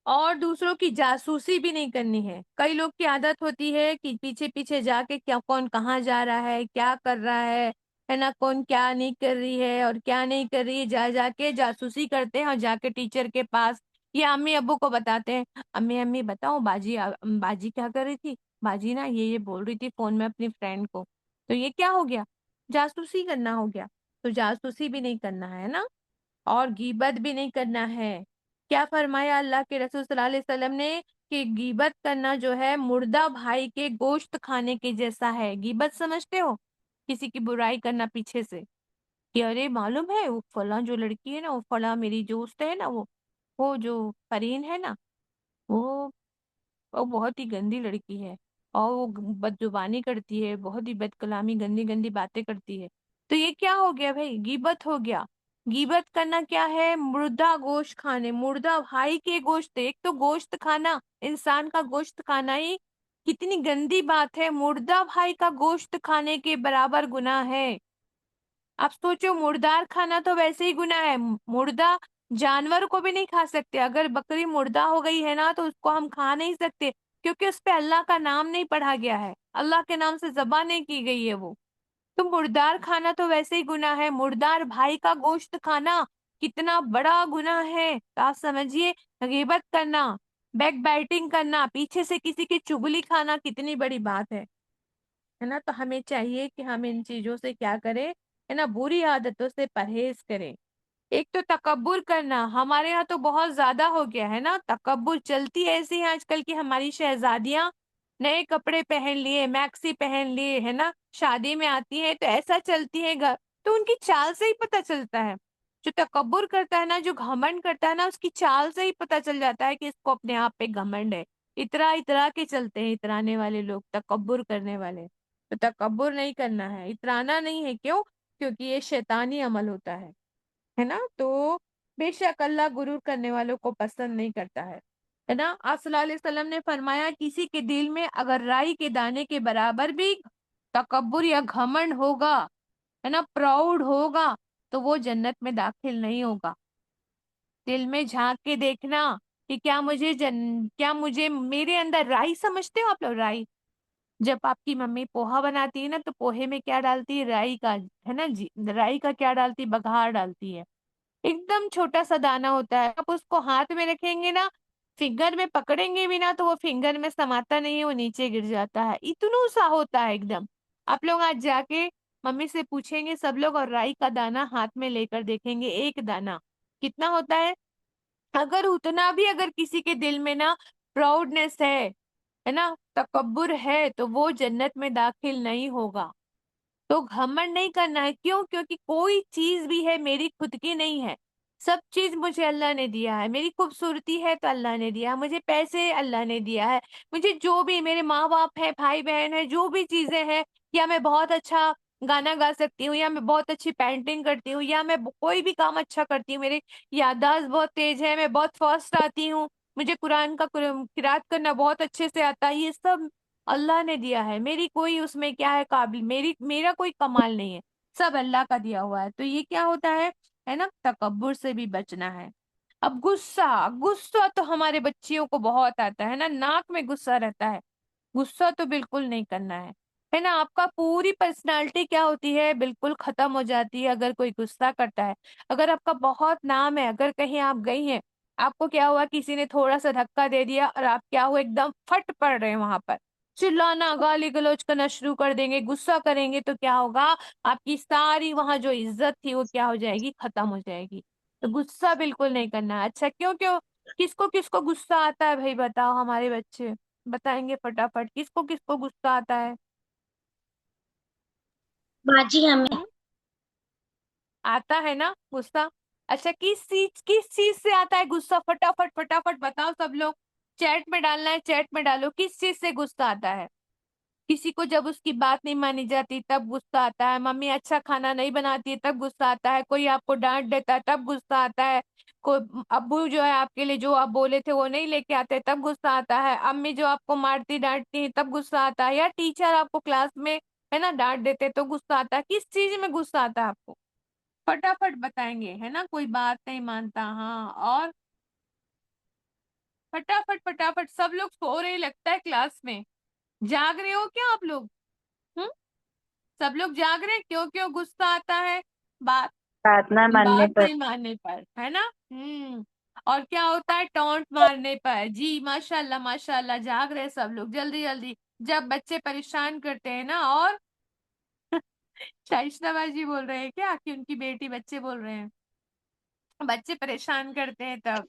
और दूसरों की जासूसी भी नहीं करनी है। कई लोग की आदत होती है कि पीछे पीछे जाके क्या कौन कहाँ जा रहा है, क्या कर रहा है ना, कौन क्या नहीं कर रही है और क्या नहीं कर रही है, जा जाके जासूसी करते हैं और जाके टीचर के पास या अम्मी अब्बू को बताते हैं, अम्मी अम्मी बताओ बाजी बाजी क्या कर रही थी, बाजी ना ये बोल रही थी फोन में अपनी फ्रेंड को। तो ये क्या हो गया, जासूसी करना हो गया। तो जासूसी भी नहीं करना है ना, और गीबत भी नहीं करना है। क्या फरमाया अल्लाह के रसूल सल्लल्लाहु अलैहि वसल्लम ने कि गीबत करना जो है मुर्दा भाई के गोश्त खाने के जैसा है। गीबत समझते हो, किसी की बुराई करना पीछे से, कि अरे मालूम है वो फला जो लड़की है ना, वो फला मेरी दोस्त है ना, वो जो फरीन है ना, वो वो बहुत ही गंदी लड़की है, और वो बदजुबानी करती है, बहुत ही बदकलामी गंदी गंदी बातें करती है। तो ये क्या हो गया भाई, गीबत हो गया। गीबत करना क्या है, मुर्दा गोश्त खाने, मुर्दा भाई के गोश्त, एक तो गोश्त खाना, इंसान का गोश्त खाना ही कितनी गंदी बात है, मुर्दा भाई का गोश्त खाने के बराबर गुनाह है। आप सोचो, मुर्दार खाना तो वैसे ही गुनाह है, मुर्दा जानवर को भी नहीं खा सकते। अगर बकरी मुर्दा हो गई है ना तो उसको हम खा नहीं सकते, क्योंकि उस पे अल्लाह का नाम नहीं पढ़ा गया है, अल्लाह के नाम से ज़बा नहीं की गई है वो। तो मुर्दार खाना तो वैसे ही गुनाह है, मुर्दार भाई का गोश्त खाना कितना बड़ा गुनाह है। तो आप समझिए, गीबत करना, बैक बाइटिंग करना, पीछे से किसी की चुगली खाना कितनी बड़ी बात है ना। तो हमें चाहिए कि हम इन चीजों से क्या करें, है ना, बुरी आदतों से परहेज करें। एक तो तकब्बुर करना हमारे यहाँ तो बहुत ज्यादा हो गया है ना, तकब्बुर चलती ऐसी है आजकल की हमारी शहजादियां, नए कपड़े पहन लिए, मैक्सी पहन लिए, है ना, शादी में आती है तो ऐसा चलती है घर, तो उनकी चाल से ही पता चलता है। जो तकब्बुर करता है ना, जो घमंड करता है ना, उसकी चाल से ही पता चल जाता है कि इसको अपने आप पे घमंड है। इतरा इतरा के चलते हैं इतराने वाले लोग, तकब्बुर करने वाले। तो तकब्बुर नहीं करना है, इतराना नहीं है, क्यों, क्योंकि ये शैतानी अमल होता है ना। तो बेशक अल्लाह गुरूर करने वालों को पसंद नहीं करता है ना। आप सल्लल्लाहु अलैहि वसल्लम ने फरमाया, किसी के दिल में अगर राई के दाने के बराबर भी तकब्बुर या घमंड होगा, है ना, प्राउड होगा, तो वो जन्नत में दाखिल नहीं होगा। दिल में झांक के देखना कि क्या मुझे मेरे अंदर राई, समझते हो आप लोग राई, जब आपकी मम्मी पोहा बनाती है ना तो पोहे में क्या डालती है, राई का, है ना जी, राई का क्या डालती है, बघार डालती है। एकदम छोटा सा दाना होता है, आप उसको हाथ में रखेंगे ना, फिंगर में पकड़ेंगे भी ना तो वो फिंगर में समाता नहीं है, वो नीचे गिर जाता है, इतनू सा होता है एकदम। आप लोग आज जाके मम्मी से पूछेंगे सब लोग, और राई का दाना हाथ में लेकर देखेंगे, एक दाना कितना होता है। अगर उतना भी अगर किसी के दिल में ना प्राउडनेस है ना, तकब्बुर है, तो वो जन्नत में दाखिल नहीं होगा। तो घमंड नहीं करना है, क्यों, क्योंकि कोई चीज भी है मेरी खुद की नहीं है, सब चीज मुझे अल्लाह ने दिया है। मेरी खूबसूरती है तो अल्लाह ने दिया है, मुझे पैसे अल्लाह ने दिया है, मुझे जो भी मेरे माँ बाप है, भाई बहन है, जो भी चीजें हैं, या मैं बहुत अच्छा गाना गा सकती हूँ, या मैं बहुत अच्छी पेंटिंग करती हूँ, या मैं कोई भी काम अच्छा करती हूँ, मेरी याददाश्त बहुत तेज है, मैं बहुत फास्ट आती हूँ, मुझे कुरान का किरात करना बहुत अच्छे से आता है, ये सब अल्लाह ने दिया है। मेरी कोई उसमें क्या है काबिल, मेरा कोई कमाल नहीं है, सब अल्लाह का दिया हुआ है। तो ये क्या होता है ना, तकब्बुर से भी बचना है। अब गुस्सा, गुस्सा तो हमारे बच्चियों को बहुत आता है ना, नाक में गुस्सा रहता है, गुस्सा तो बिल्कुल नहीं करना है ना। आपका पूरी पर्सनालिटी क्या होती है, बिल्कुल खत्म हो जाती है अगर कोई गुस्सा करता है। अगर आपका बहुत नाम है, अगर कहीं आप गई हैं, आपको क्या हुआ, किसी ने थोड़ा सा धक्का दे दिया और आप क्या हुआ, एकदम फट पड़ रहे हैं वहां पर, चिल्लाना गाली गलौज करना शुरू कर देंगे, गुस्सा करेंगे, तो क्या होगा, आपकी सारी वहां जो इज्जत थी वो क्या हो जाएगी, खत्म हो जाएगी। तो गुस्सा बिल्कुल नहीं करना है। अच्छा, क्यों क्यों किसको किसको गुस्सा आता है भाई, बताओ हमारे बच्चे बताएंगे फटाफट, किसको किसको गुस्सा आता है।
बाजी हमें।
हम्म, आता है ना गुस्सा। अच्छा, किस चीज से आता है गुस्सा, फटाफट फटाफट बताओ सब लोग। चैट में डालना है, चैट में डालो, किस चीज से गुस्सा आता है। किसी को जब उसकी बात नहीं मानी जाती तब गुस्सा आता है, मम्मी अच्छा खाना नहीं बनाती है तब गुस्सा आता है, कोई आपको डांट देता है तब गुस्सा आता है, कोई अब्बू जो है आपके लिए जो आप बोले थे वो नहीं लेके आते तब गुस्सा आता है, अम्मी जो आपको मारती डांटती है तब गुस्सा आता है, या टीचर आपको क्लास में है ना डांट देते तो गुस्सा आता है। किस चीज में गुस्सा आता है आपको, फटाफट बताएंगे, है ना, कोई बात नहीं मानता। हाँ, और फटाफट फटाफट, सब लोग सो रहे लगता है क्लास में, जाग रहे हो क्या आप लोग। हम्म, सब लोग जाग रहे हैं, क्यों क्यों गुस्सा आता है, बात
बात ना मानने
बात
पर।
नहीं मानने पर, है ना। और क्या होता है, टॉन्ट मारने पर। जी माशाल्लाह माशाल्लाह, जाग रहे हैं सब लोग, जल्दी जल्दी। जब बच्चे परेशान करते हैं ना, और शाइस्ता बाजी बोल रहे हैं क्या कि उनकी बेटी, बच्चे बोल रहे हैं बच्चे परेशान करते हैं तब, और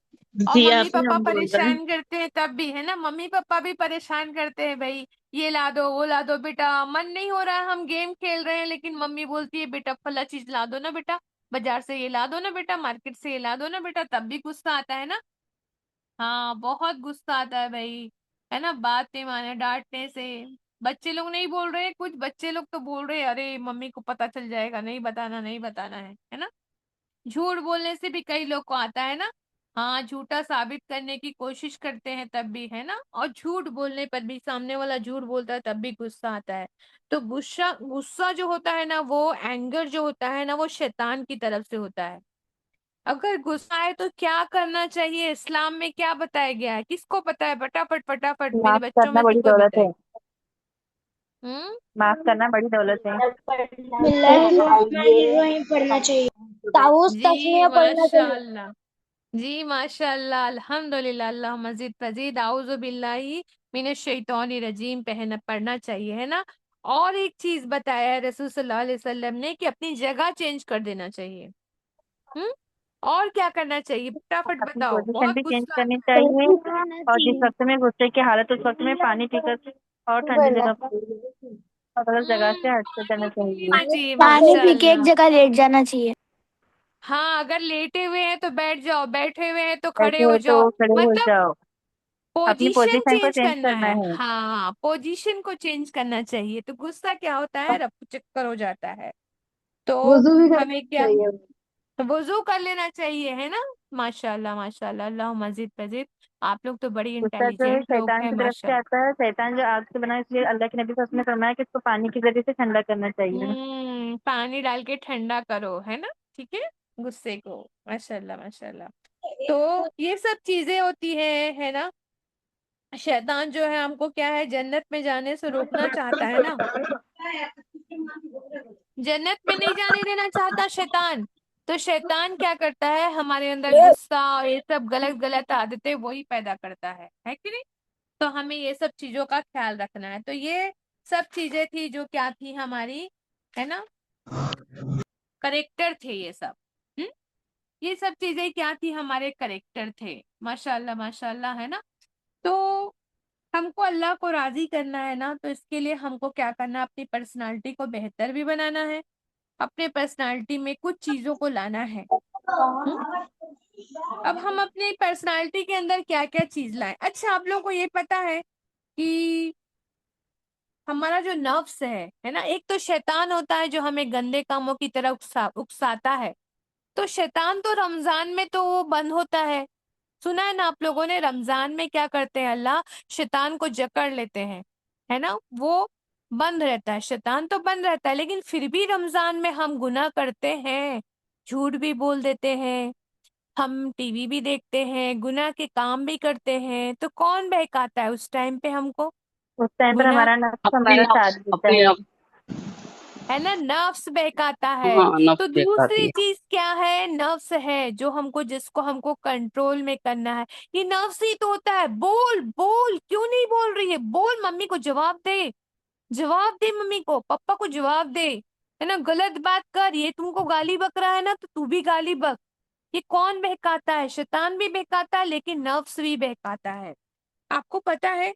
जी
मम्मी
आपसे
पापा
हम बोल रहे हैं।
परेशान करते हैं तब भी, है ना, मम्मी पापा भी परेशान करते हैं भाई, ये ला दो वो ला दो बेटा, मन नहीं हो रहा है, हम गेम खेल रहे हैं लेकिन मम्मी बोलती है बेटा फला चीज ला दो ना बेटा, बाजार से ये ला दो ना बेटा, मार्केट से ये ला दो ना बेटा, तब भी गुस्सा आता है ना। हाँ, बहुत गुस्सा आता है भाई, है ना, बात नहीं माने डांटने से। बच्चे लोग नहीं बोल रहे, कुछ बच्चे लोग तो बोल रहे अरे मम्मी को पता चल जाएगा, नहीं बताना नहीं बताना है ना। झूठ बोलने से भी कई लोग को आता है ना। हाँ, झूठा साबित करने की कोशिश करते हैं तब भी, है ना, और झूठ बोलने पर भी, सामने वाला झूठ बोलता है तब भी गुस्सा आता है। तो गुस्सा गुस्सा जो होता है ना, वो एंगर जो होता है ना, वो शैतान की तरफ से होता है। अगर गुस्सा आए तो क्या करना चाहिए, इस्लाम में क्या बताया गया है, किसको पता है, फटाफट फटाफट मेरे
माफ
बच्चों
करना
में से
बड़ी
कोई
दौलत है।
बताए। हम्म,
माफ करना बड़ी दौलत है।
बिस्मिल्लाहिर्रहमानिर्रहीम पढ़ना चाहिए। ताऊस
जी
तस्मीह पढ़ना चाहिए।
माशाल्लाह, जी माशाल्लाह, अल्हम्दुलिल्लाह, अल्लाह मजीद फजीद, आऊज़ु बिल्लाहि मिनश शैतानिर रजीम पहना पढ़ना चाहिए, है ना। और एक चीज बताया है रसूल सल्लल्लाहु अलैहि वसल्लम ने कि अपनी जगह चेंज कर देना चाहिए। हम्म, और क्या करना चाहिए, फटाफट
अपनी
बताओ,
पोजीशन
बहुत
भी चेंज
गुस्सा
करनी
आता है।
चाहिए।
तहज्जुद पढ़ना
और जिस
चाहिए।
वक्त में गुस्से की हालत, उस वक्त में पानी पीकर और ठंडी जगह पर और गलत जगह से हट कर जाना
पानी पी
चाहिए।
लेना चाहिए,
पानी पी के एक
माशाल्लाह।
जगह लेट जाना चाहिए।
हाँ, अगर लेटे हुए हैं तो बैठ जाओ, बैठे हुए हैं तो खड़े
बैठे
हो
हो
जाओ,
तो खड़े हो
मतलब
जाओ। अपनी
पोजीशन
पोजीशन को
चेंज
चेंज
करना
करना
है।
है।
हाँ, पोजीशन को चेंज करना चाहिए। तो गुस्सा क्या होता है, रफू चक्कर हो जाता है। तो
वुजू भी
हमें
करना
क्या,
चाहिए।
वजू कर लेना चाहिए, है ना। माशाल्लाह माशाल्लाह, अल्लाह मजीद मजीद, आप लोग तो बड़ी
गुस्सा जो है
इंटेलिजेंट लोग
शैतान
हैं
की तरफ से
माशाल्लाह।
आता है। शैतान जो आग से बना है, इसलिए अल्लाह के नबी से उसने फरमाया कि इसको पानी के जरिए से ठंडा करना चाहिए।
पानी डाल के ठंडा करो, है ना, ठीक है, गुस्से को। माशाल्लाह माशाल्लाह। तो ये सब चीजें होती है ना। शैतान जो है हमको क्या है, जन्नत में जाने से रोकना चाहता है ना, जन्नत में नहीं जाने देना चाहता शैतान। तो शैतान क्या करता है, हमारे अंदर गुस्सा और ये सब गलत गलत आदतें वही पैदा करता है कि नहीं। तो हमें ये सब चीजों का ख्याल रखना है। तो ये सब चीजें थी जो क्या थी हमारी, है ना, करेक्टर थे ये सब। हम्म, ये सब चीजें क्या थी, हमारे करेक्टर थे। माशाल्लाह माशाल्लाह, है ना। तो हमको अल्लाह को राजी करना है ना, तो इसके लिए हमको क्या करना है, अपनी पर्सनालिटी को बेहतर भी बनाना है, अपने पर्सनालिटी में कुछ चीजों को लाना है। हम्म, अब हम अपनी पर्सनालिटी के अंदर क्या क्या चीज लाएं। अच्छा, आप लोगों को ये पता है कि हमारा जो नफ्स है ना, एक तो शैतान होता है जो हमें गंदे कामों की तरफ उकसाता है। तो शैतान तो रमजान में तो वो बंद होता है, सुना है ना आप लोगों ने, रमजान में क्या करते हैं, अल्लाह शैतान को जकड़ लेते हैं, है ना, वो बंद रहता है, शैतान तो बंद रहता है, लेकिन फिर भी रमजान में हम गुनाह करते हैं, झूठ भी बोल देते हैं, हम टीवी भी देखते हैं, गुनाह के काम भी करते हैं। तो कौन बहकाता है उस टाइम पे हमको,
उस टाइम पर
गुनाह,
हमारा नफ्स
अपने
हमारा साथ
नफ्स
देता
अपने
है।
नफ्स
है ना, नफ्स बहकाता है।
हाँ, नफ्स
तो
बहकाती
दूसरी
है।
चीज क्या है, नफ्स है जो हमको, जिसको हमको कंट्रोल में करना है। ये नफ्स ही तो होता है। बोल बोल, क्यों नहीं बोल रही है, बोल, मम्मी को जवाब दे, जवाब दे, मम्मी को, पापा को जवाब दे, है ना, गलत बात कर, ये तुमको गाली बक रहा है ना, तो तू भी गाली बक। ये कौन बहकाता है, शैतान भी बहकाता है, लेकिन नफ्स भी बहकाता है। आपको पता है,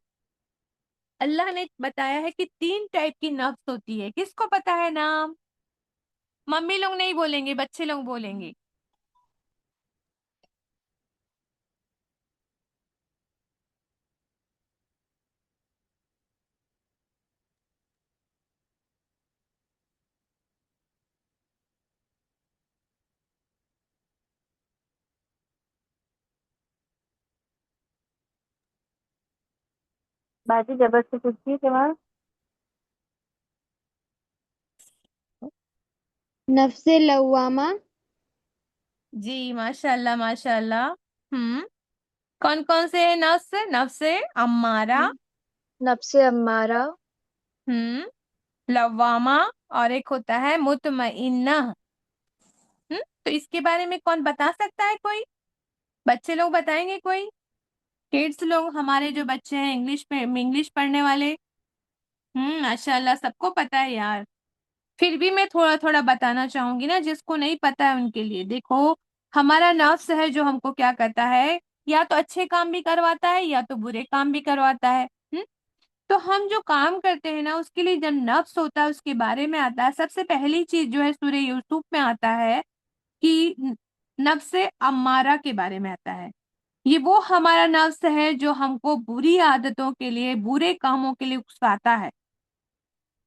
अल्लाह ने बताया है कि 3 टाइप की नफ्स होती है। किसको पता है नाम? मम्मी लोग नहीं बोलेंगे, बच्चे लोग बोलेंगे।
बाजी जबरदस्ती पूछती है सवाल।
नफ्से लव्वामा।
जी, माशाल्लाह माशाल्लाह। कौन कौन से है नफ्स? नफ्स अम्मारा,
नफ्से अम्मारा।
लव्वामा, और एक होता है मुतमइन्ना। तो इसके बारे में कौन बता सकता है? कोई बच्चे लोग बताएंगे? कोई किड्स लोग, हमारे जो बच्चे हैं इंग्लिश में, इंग्लिश पढ़ने वाले। माशाल्लाह, सबको पता है यार। फिर भी मैं थोड़ा थोड़ा बताना चाहूंगी ना, जिसको नहीं पता है उनके लिए। देखो, हमारा नफ्स है जो हमको क्या करता है, या तो अच्छे काम भी करवाता है या तो बुरे काम भी करवाता है। तो हम जो काम करते हैं ना, उसके लिए जब नफ्स होता है उसके बारे में आता है, सबसे पहली चीज जो है सूरह यूसुफ में आता है कि नफ्स अम्मारा के बारे में आता है। ये वो हमारा नफ्स है जो हमको बुरी आदतों के लिए, बुरे कामों के लिए उकसाता है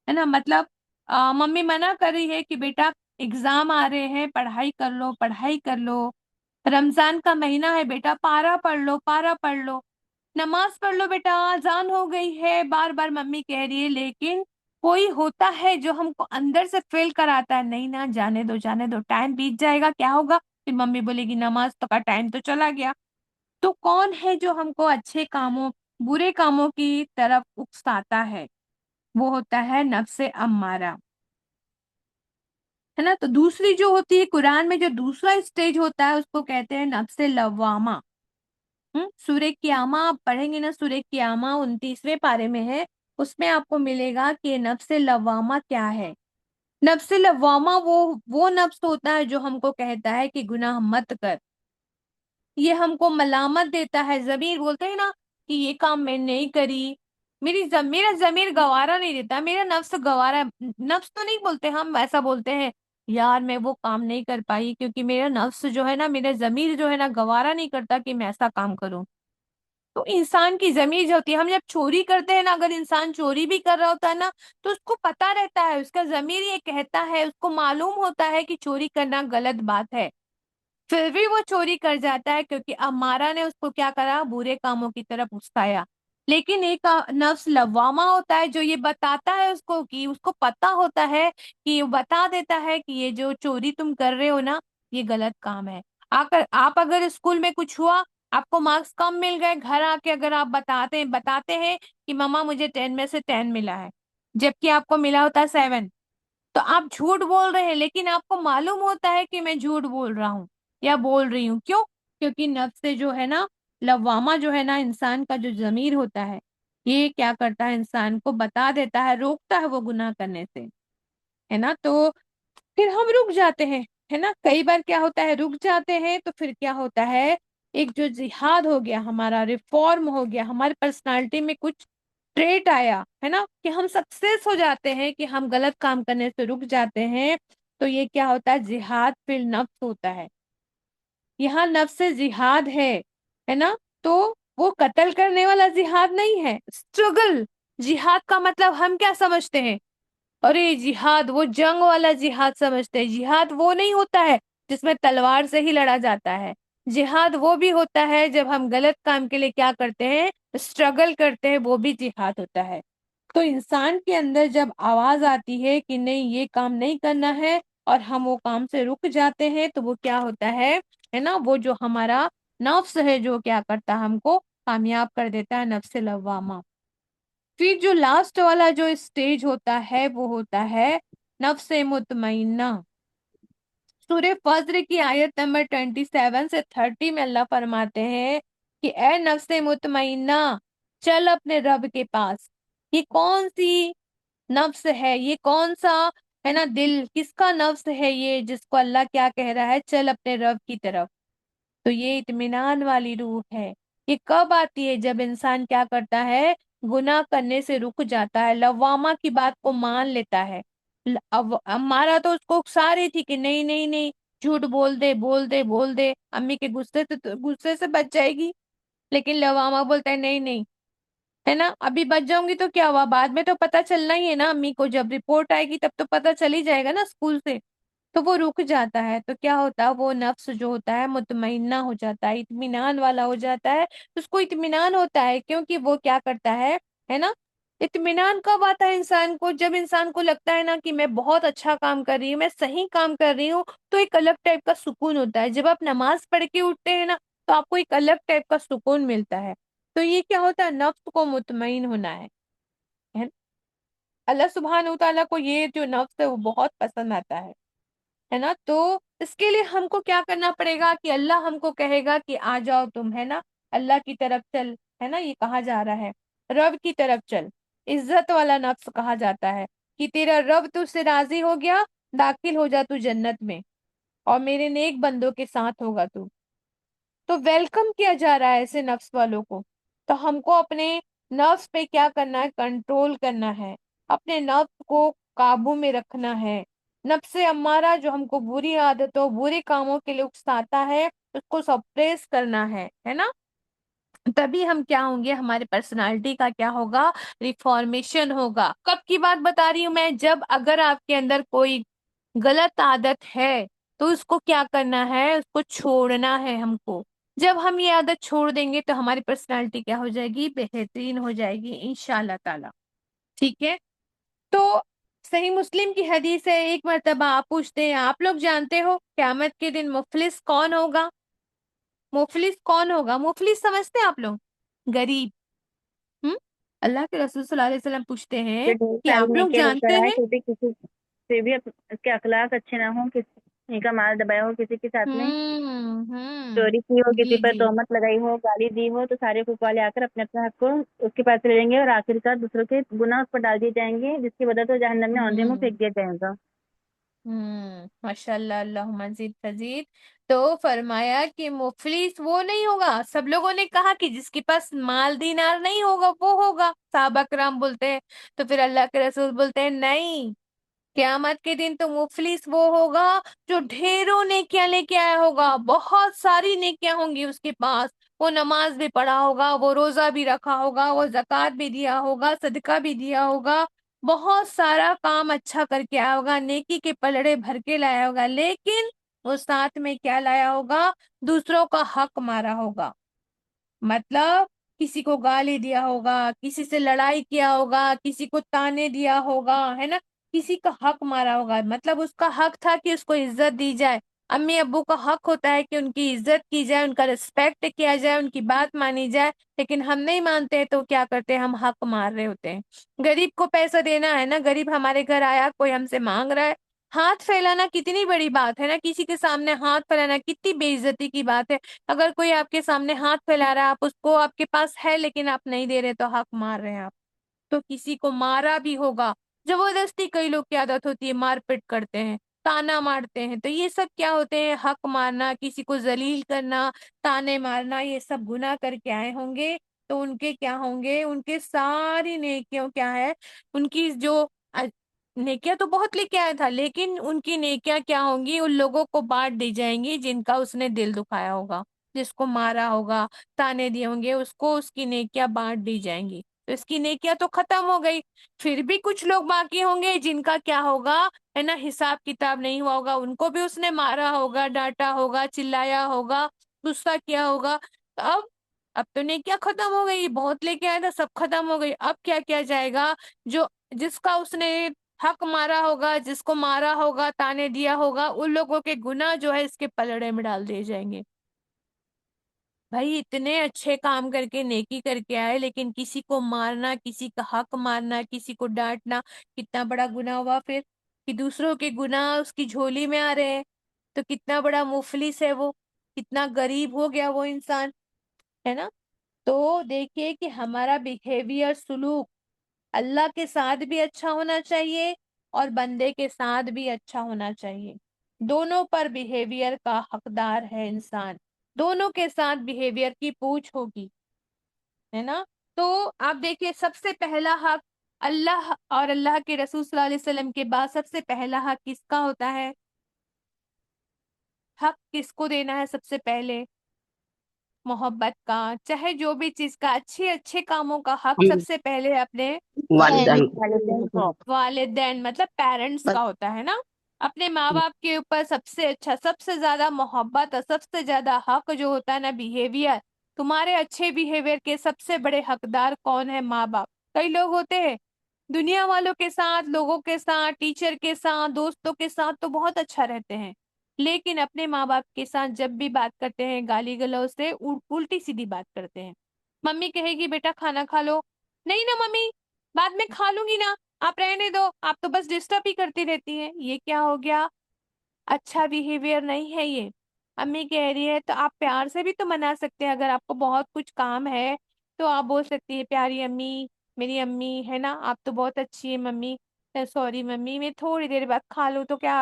ना। मतलब मम्मी मना कर रही है कि बेटा एग्जाम आ रहे हैं, पढ़ाई कर लो, पढ़ाई कर लो, रमजान का महीना है बेटा, पारा पढ़ लो, पारा पढ़ लो, नमाज पढ़ लो बेटा, अजान हो गई है, बार बार मम्मी कह रही है। लेकिन कोई होता है जो हमको अंदर से फील कराता है, नहीं ना, जाने दो, जाने दो, टाइम बीत जाएगा, क्या होगा, फिर मम्मी बोलेगी नमाज तो का टाइम तो चला गया। तो कौन है जो हमको अच्छे कामों, बुरे कामों की तरफ उकसाता है? वो होता है नफ्से अम्मारा, है ना। तो दूसरी जो होती है, कुरान में जो दूसरा स्टेज होता है उसको कहते हैं नफ्से लव्वामा। सूरह क़ियामा आप पढ़ेंगे ना, सूरह क़ियामा 29वें पारे में है, उसमें आपको मिलेगा कि ये नफ्से लव्वामा क्या है। नफ्से लव्वामा वो नफ्स होता है जो हमको कहता है कि गुनाह मत कर। ये हमको मलामत देता है, जमीर बोलते हैं ना कि ये काम मैं नहीं करी, मेरा जमीर गवारा नहीं देता, मेरा नफ्स गवारा, नफ्स तो नहीं बोलते, हम ऐसा बोलते हैं, यार मैं वो काम नहीं कर पाई क्योंकि मेरा नफ्स जो है ना, मेरा जमीर जो है ना, गवारा नहीं करता कि मैं ऐसा काम करूं। तो इंसान की जमीर जो होती है, हम जब चोरी करते हैं ना, अगर इंसान चोरी भी कर रहा होता है ना, तो उसको पता रहता है, उसका जमीर ये कहता है, उसको मालूम होता है कि चोरी करना गलत बात है, फिर भी वो चोरी कर जाता है क्योंकि अमारा ने उसको क्या करा, बुरे कामों की तरफ उकसाया। लेकिन एक नफ्स लवामा होता है जो ये बताता है उसको, कि उसको पता होता है, कि वो बता देता है कि ये जो चोरी तुम कर रहे हो ना, ये गलत काम है। आकर आप अगर स्कूल में कुछ हुआ, आपको मार्क्स कम मिल गए, घर आके अगर आप बताते हैं कि मम्मा मुझे 10 में से 10 मिला है, जबकि आपको मिला होता है 7, तो आप झूठ बोल रहे हैं, लेकिन आपको मालूम होता है कि मैं झूठ बोल रहा हूँ या बोल रही हूँ। क्यों? क्योंकि नफ्स से जो है ना, लवामा जो है ना, इंसान का जो जमीर होता है, ये क्या करता है, इंसान को बता देता है, रोकता है वो गुनाह करने से, है ना। तो फिर हम रुक जाते हैं, है ना। कई बार क्या होता है, रुक जाते हैं, तो फिर क्या होता है, एक जो जिहाद हो गया, हमारा रिफॉर्म हो गया, हमारी पर्सनालिटी में कुछ ट्रेट आया, है ना, कि हम सक्सेस हो जाते हैं, कि हम गलत काम करने से रुक जाते हैं। तो ये क्या होता है, जिहाद फिर नफ्स होता है। यहाँ नफ्स से जिहाद है ना। तो वो कत्ल करने वाला जिहाद नहीं है, स्ट्रगल। जिहाद का मतलब हम क्या समझते हैं, अरे जिहाद वो जंग वाला जिहाद समझते हैं। जिहाद वो नहीं होता है जिसमें तलवार से ही लड़ा जाता है। जिहाद वो भी होता है जब हम गलत काम के लिए क्या करते हैं, स्ट्रगल करते हैं, वो भी जिहाद होता है। तो इंसान के अंदर जब आवाज आती है कि नहीं ये काम नहीं करना है, और हम वो काम से रुक जाते हैं, तो वो क्या होता है ना, वो जो हमारा नफ्स है जो क्या करता है, हमको कामयाब कर देता है, नफ्स लवामा। फिर जो लास्ट वाला जो स्टेज होता है वो होता है नफ्स मुतमइन्ना। सूरह फज्र की आयत नंबर 27 से 30 में अल्लाह फरमाते हैं कि ए नफ्स मुतमइन्ना, चल अपने रब के पास। ये कौन सी नफ्स है, ये कौन सा है ना दिल, किसका नफ्स है ये जिसको अल्लाह क्या कह रहा है, चल अपने रब की तरफ। तो ये इत्मीनान वाली रूह है। ये कब आती है, जब इंसान क्या करता है, गुनाह करने से रुक जाता है, लवामा की बात को मान लेता है। अब अम्मारा तो उसको उकसा रही थी कि नहीं नहीं नहीं, झूठ बोल दे बोल दे बोल दे, अम्मी के गुस्से से बच जाएगी। लेकिन लवामा बोलता है नहीं नहीं, है ना, अभी बच जाऊंगी तो क्या हुआ, बाद में तो पता चलना ही है ना, अम्मी को जब रिपोर्ट आएगी तब तो पता चल ही जाएगा ना स्कूल से। तो वो रुक जाता है, तो क्या होता है, वो नफ्स जो होता है मुतमइन्ना हो जाता है, इत्मीनान वाला हो जाता है। उसको इत्मीनान होता है क्योंकि वो क्या करता है ना। इत्मीनान कब आता है इंसान को, जब इंसान को लगता है ना कि मैं बहुत अच्छा काम कर रही हूँ, मैं सही काम कर रही हूँ, तो एक अलग टाइप का सुकून होता है। जब आप नमाज पढ़ के उठते हैं ना, तो आपको एक अलग टाइप का सुकून मिलता है। तो ये क्या होता है, नफ्स को मुतमईन होना है। अल्लाह सुब्हान तआला को ये जो नफ्स है वो बहुत पसंद आता है ना। तो इसके लिए हमको क्या करना पड़ेगा कि अल्लाह हमको कहेगा कि आ जाओ तुम, है ना, अल्लाह की तरफ चल, है ना, ये कहा जा रहा है, रब की तरफ चल। इज्जत वाला नफ्स कहा जाता है कि तेरा रब तुझसे राजी हो गया, दाखिल हो जा तू जन्नत में, और मेरे नेक बंदों के साथ होगा तू। तो वेलकम किया जा रहा है ऐसे नफ्स वालों को। तो हमको अपने नफ्स पे क्या करना है, कंट्रोल करना है, अपने नफ्स को काबू में रखना है। नफ्स अम्मारा जो हमको बुरी आदतों बुरे कामों के लिए उकसाता है, उसको सप्रेस करना है ना। तभी हम क्या होंगे, हमारे पर्सनालिटी का क्या होगा, रिफॉर्मेशन होगा। कब की बात बता रही हूं मैं, जब अगर आपके अंदर कोई गलत आदत है, तो उसको क्या करना है, उसको छोड़ना है हमको। जब हम ये आदत छोड़ देंगे तो हमारी पर्सनालिटी क्या हो जाएगी, बेहतरीन हो जाएगी इंशाल्लाह ताला। ठीक है। तो सही मुस्लिम की हदीस है, एक मर्तबा आप पूछते हैं, आप लोग जानते हो क्यामत के दिन मुफलिस कौन होगा? मुफलिस कौन होगा? मुफलिस समझते हैं आप लोग? गरीब। हम्म। अल्लाह के रसूल सल्लल्लाहु अलैहि वसल्लम पूछते
ये
हैं
ढेर
कि
सारी
आप लोग
नेकियां
जानते
लेकर आए,
हैं।
फिर भी उसके अखलाक अच्छे ना हो, किसी का माल दबाया हो, किसी के साथ में चोरी की हो, किसी
जी
पर
जी।
तोहमत लगाई हो, गाली दी हो, तो सारे हुकूक वाले आकर अपने अपने हक को उसके पास ले लेंगे और आखिरकार दूसरों के गुनाह उस पर डाल दिए जाएंगे, जिसकी वजह से जहन्नम में औंधे मुंह
हम्म
फेंक दिया जाएगा।
माशाल्लाह, अल्लाह मजीद फजीद। तो फरमाया कि मुफलिस वो नहीं होगा। सब लोगों ने कहा कि जिसके पास माल दीनार नहीं होगा वो होगा, साहबा कराम बोलते हैं। तो फिर अल्लाह के रसूल बोलते हैं नहीं, क्यामत के दिन तो मुफलिस वो होगा जो ढेरों नेकियां लेके आया होगा, बहुत सारी नेकियां होंगी उसके पास। वो नमाज भी पढ़ा होगा, वो रोजा भी रखा होगा, वो जक़ात भी दिया होगा, सदका भी दिया होगा, बहुत सारा काम अच्छा करके आया होगा, नेकी के पलड़े भर के लाया होगा, लेकिन वो साथ में क्या लाया होगा, दूसरों का हक मारा होगा। मतलब किसी को गाली दिया होगा, किसी से लड़ाई किया होगा, किसी को ताने दिया होगा, है ना, किसी का हक मारा होगा। मतलब उसका हक था कि उसको इज्जत दी जाए। अम्मी अब्बू का हक होता है कि उनकी इज्जत की जाए, उनका रिस्पेक्ट किया जाए, उनकी बात मानी जाए। लेकिन हम नहीं मानते हैं तो क्या करते हैं, हम हक मार रहे होते हैं। गरीब को पैसा देना है ना, गरीब हमारे घर आया, कोई हमसे मांग रहा है, हाथ फैलाना कितनी बड़ी बात है ना, किसी के सामने हाथ फैलाना कितनी बेइज्जती की बात है। अगर कोई आपके सामने हाथ फैला रहा है, आप उसको, आपके पास है लेकिन आप नहीं दे रहे, तो हक मार रहे हैं आप। तो किसी को मारा भी होगा, जबरदस्ती कई लोग की आदत होती है, मारपीट करते हैं, ताना मारते हैं, तो ये सब क्या होते हैं, हक मारना, किसी को जलील करना, ताने मारना, ये सब गुनाह करके आए होंगे। तो उनके क्या होंगे, उनके सारी नेकियों क्या है, उनकी जो नेकियां तो बहुत लेके आया था, लेकिन उनकी नेकियां क्या होंगी, उन लोगों को बांट दी जाएंगी जिनका उसने दिल दुखाया होगा, जिसको मारा होगा, ताने दिए होंगे, उसको उसकी नेकियां बांट दी जाएंगी। तो इसकी नेकियां तो खत्म हो गई। फिर भी कुछ लोग बाकी होंगे जिनका क्या होगा, है ना, हिसाब किताब नहीं हुआ होगा, उनको भी उसने मारा होगा, डांटा होगा, चिल्लाया होगा, गुस्सा किया होगा। तो अब तो नेकियां खत्म हो गई, बहुत लेके आया था, सब खत्म हो गई। अब क्या किया जाएगा, जो जिसका उसने हक मारा होगा, जिसको मारा होगा, ताने दिया होगा, उन लोगों के गुनाह जो है इसके पलड़े में डाल दिए जाएंगे। भाई इतने अच्छे काम करके नेकी करके आए, लेकिन किसी को मारना, किसी का हक मारना, किसी को डांटना, कितना बड़ा गुनाह हुआ फिर। कि दूसरों के गुनाह उसकी झोली में आ रहे हैं, तो कितना बड़ा मुफलिस है वो, कितना गरीब हो गया वो इंसान, है ना। तो देखिए कि हमारा बिहेवियर, सुलूक अल्लाह के साथ भी अच्छा होना चाहिए और बंदे के साथ भी अच्छा होना चाहिए। दोनों पर बिहेवियर का हकदार है इंसान, दोनों के साथ बिहेवियर की पूछ होगी, है ना। तो आप देखिए सबसे पहला हक अल्लाह और अल्लाह के रसूल सल्लल्लाहु अलैहि वसल्लम के बाद सबसे पहला हक किसका होता है? हक किसको देना है सबसे पहले? मोहब्बत का, चाहे जो भी चीज का, अच्छे अच्छे कामों का हक
हम
सबसे पहले अपने
वालिदान
वालिदैन को।
वालिदैन मतलब पेरेंट्स
पर
का होता है ना। अपने माँ बाप के ऊपर सबसे अच्छा, सबसे ज्यादा मोहब्बत और सबसे ज्यादा हक जो होता है ना, बिहेवियर, तुम्हारे अच्छे बिहेवियर के सबसे बड़े हकदार कौन है? माँ बाप। कई लोग होते हैं दुनिया वालों के साथ, लोगों के साथ, टीचर के साथ, दोस्तों के साथ तो बहुत अच्छा रहते हैं, लेकिन अपने माँ बाप के साथ जब भी बात करते हैं गाली गलौज से उल्टी सीधी बात करते हैं। मम्मी कहेगी बेटा खाना खा लो, नहीं ना मम्मी, बाद में खा लूंगी ना, आप रहने दो, आप तो बस डिस्टर्ब ही करती रहती हैं। ये क्या हो गया? अच्छा बिहेवियर नहीं है ये। अम्मी कह रही है तो आप प्यार से भी तो मना सकते हैं, अगर आपको बहुत कुछ काम है तो आप बोल सकती है प्यारी अम्मी, मेरी अम्मी है ना, आप तो बहुत अच्छी है मम्मी, सॉरी मम्मी मैं थोड़ी देर बाद खा लूँ, तो क्या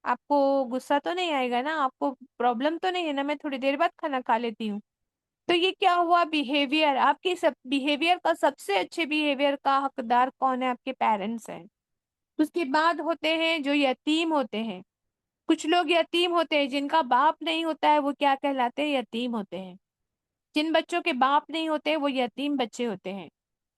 आपको गुस्सा तो नहीं आएगा ना, आपको प्रॉब्लम तो नहीं है ना, मैं थोड़ी देर बाद खाना खा लेती हूँ। तो ये क्या हुआ? बिहेवियर। आपके सब बिहेवियर का सबसे अच्छे बिहेवियर का हकदार कौन है? आपके पेरेंट्स हैं। उसके बाद होते हैं जो यतीम होते हैं। कुछ लोग यतीम होते हैं जिनका बाप नहीं होता है, वो क्या कहलाते हैं? यतीम होते हैं। जिन बच्चों के बाप नहीं होते वो यतीम बच्चे होते हैं।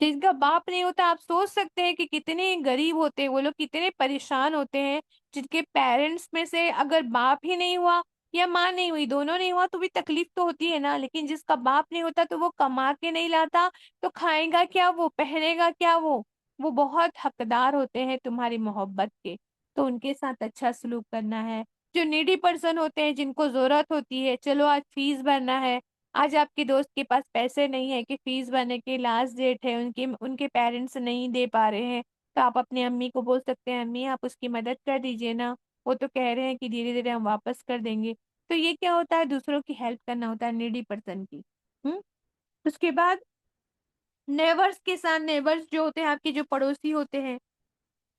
जिनका बाप नहीं होता, आप सोच सकते हैं कि कितने गरीब होते हैं वो लोग, कितने परेशान होते हैं। जिनके पेरेंट्स में से अगर बाप ही नहीं हुआ या माँ नहीं हुई, दोनों नहीं हुआ, तो भी तकलीफ तो होती है ना। लेकिन जिसका बाप नहीं होता तो वो कमा के नहीं लाता, तो खाएगा क्या वो, पहनेगा क्या वो बहुत हकदार होते हैं तुम्हारी मोहब्बत के। तो उनके साथ अच्छा सलूक करना है। जो नीडी पर्सन होते हैं, जिनको जरूरत होती है, चलो आज फीस भरना है, आज आपके दोस्त के पास पैसे नहीं है कि फीस भरने की लास्ट डेट है, उनके उनके पेरेंट्स नहीं दे पा रहे हैं, तो आप अपनी अम्मी को बोल सकते हैं अम्मी आप उसकी मदद कर दीजिए ना, वो तो कह रहे हैं कि धीरे धीरे हम वापस कर देंगे। तो ये क्या होता है? दूसरों की हेल्प करना होता है, नीडी पर्सन की। हम्म। उसके बाद नेबर्स के साथ, नेबर्स जो होते हैं आपके, जो पड़ोसी होते हैं,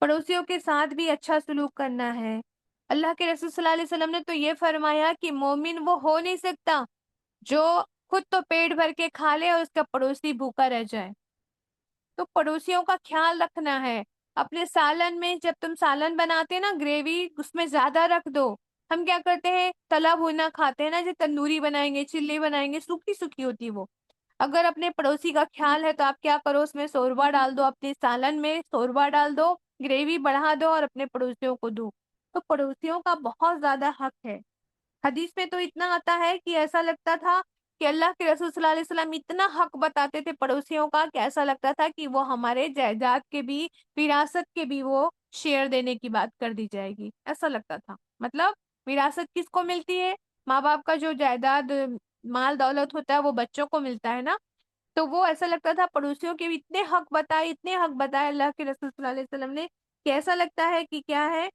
पड़ोसियों के साथ भी अच्छा सलूक करना है। अल्लाह के रसूल सल्लल्लाहु अलैहि वसल्लम ने तो ये फरमाया कि मोमिन वो हो नहीं सकता जो खुद तो पेट भर के खा ले और उसका पड़ोसी भूखा रह जाए। तो पड़ोसियों का ख्याल रखना है। अपने सालन में जब तुम सालन बनाते हैं ना, ग्रेवी उसमें ज्यादा रख दो। हम क्या करते हैं, तला भुना खाते हैं ना, जो तंदूरी बनाएंगे, चिल्ली बनाएंगे, सूखी सूखी होती है वो। अगर अपने पड़ोसी का ख्याल है तो आप क्या करो, उसमें शोरबा डाल दो, अपने सालन में शोरबा डाल दो, ग्रेवी बढ़ा दो और अपने पड़ोसियों को दो। तो पड़ोसियों का बहुत ज्यादा हक है। हदीस में तो इतना आता है कि ऐसा लगता था कि अल्लाह के रसूल सल्लल्लाहु अलैहि वसल्लम इतना हक बताते थे पड़ोसियों का कि ऐसा लगता था कि वो हमारे जायदाद के भी, विरासत के भी वो शेयर देने की बात कर दी जाएगी, ऐसा लगता था। मतलब विरासत किसको मिलती है? माँ बाप का जो जायदाद, माल दौलत होता है वो बच्चों को मिलता है ना। तो वो ऐसा लगता था पड़ोसियों के भी इतने हक बताए, इतने हक बताए अल्लाह के रसूल सल्लल्लाहु अलैहि वसल्लम ने, कि ऐसा लगता है कि क्या है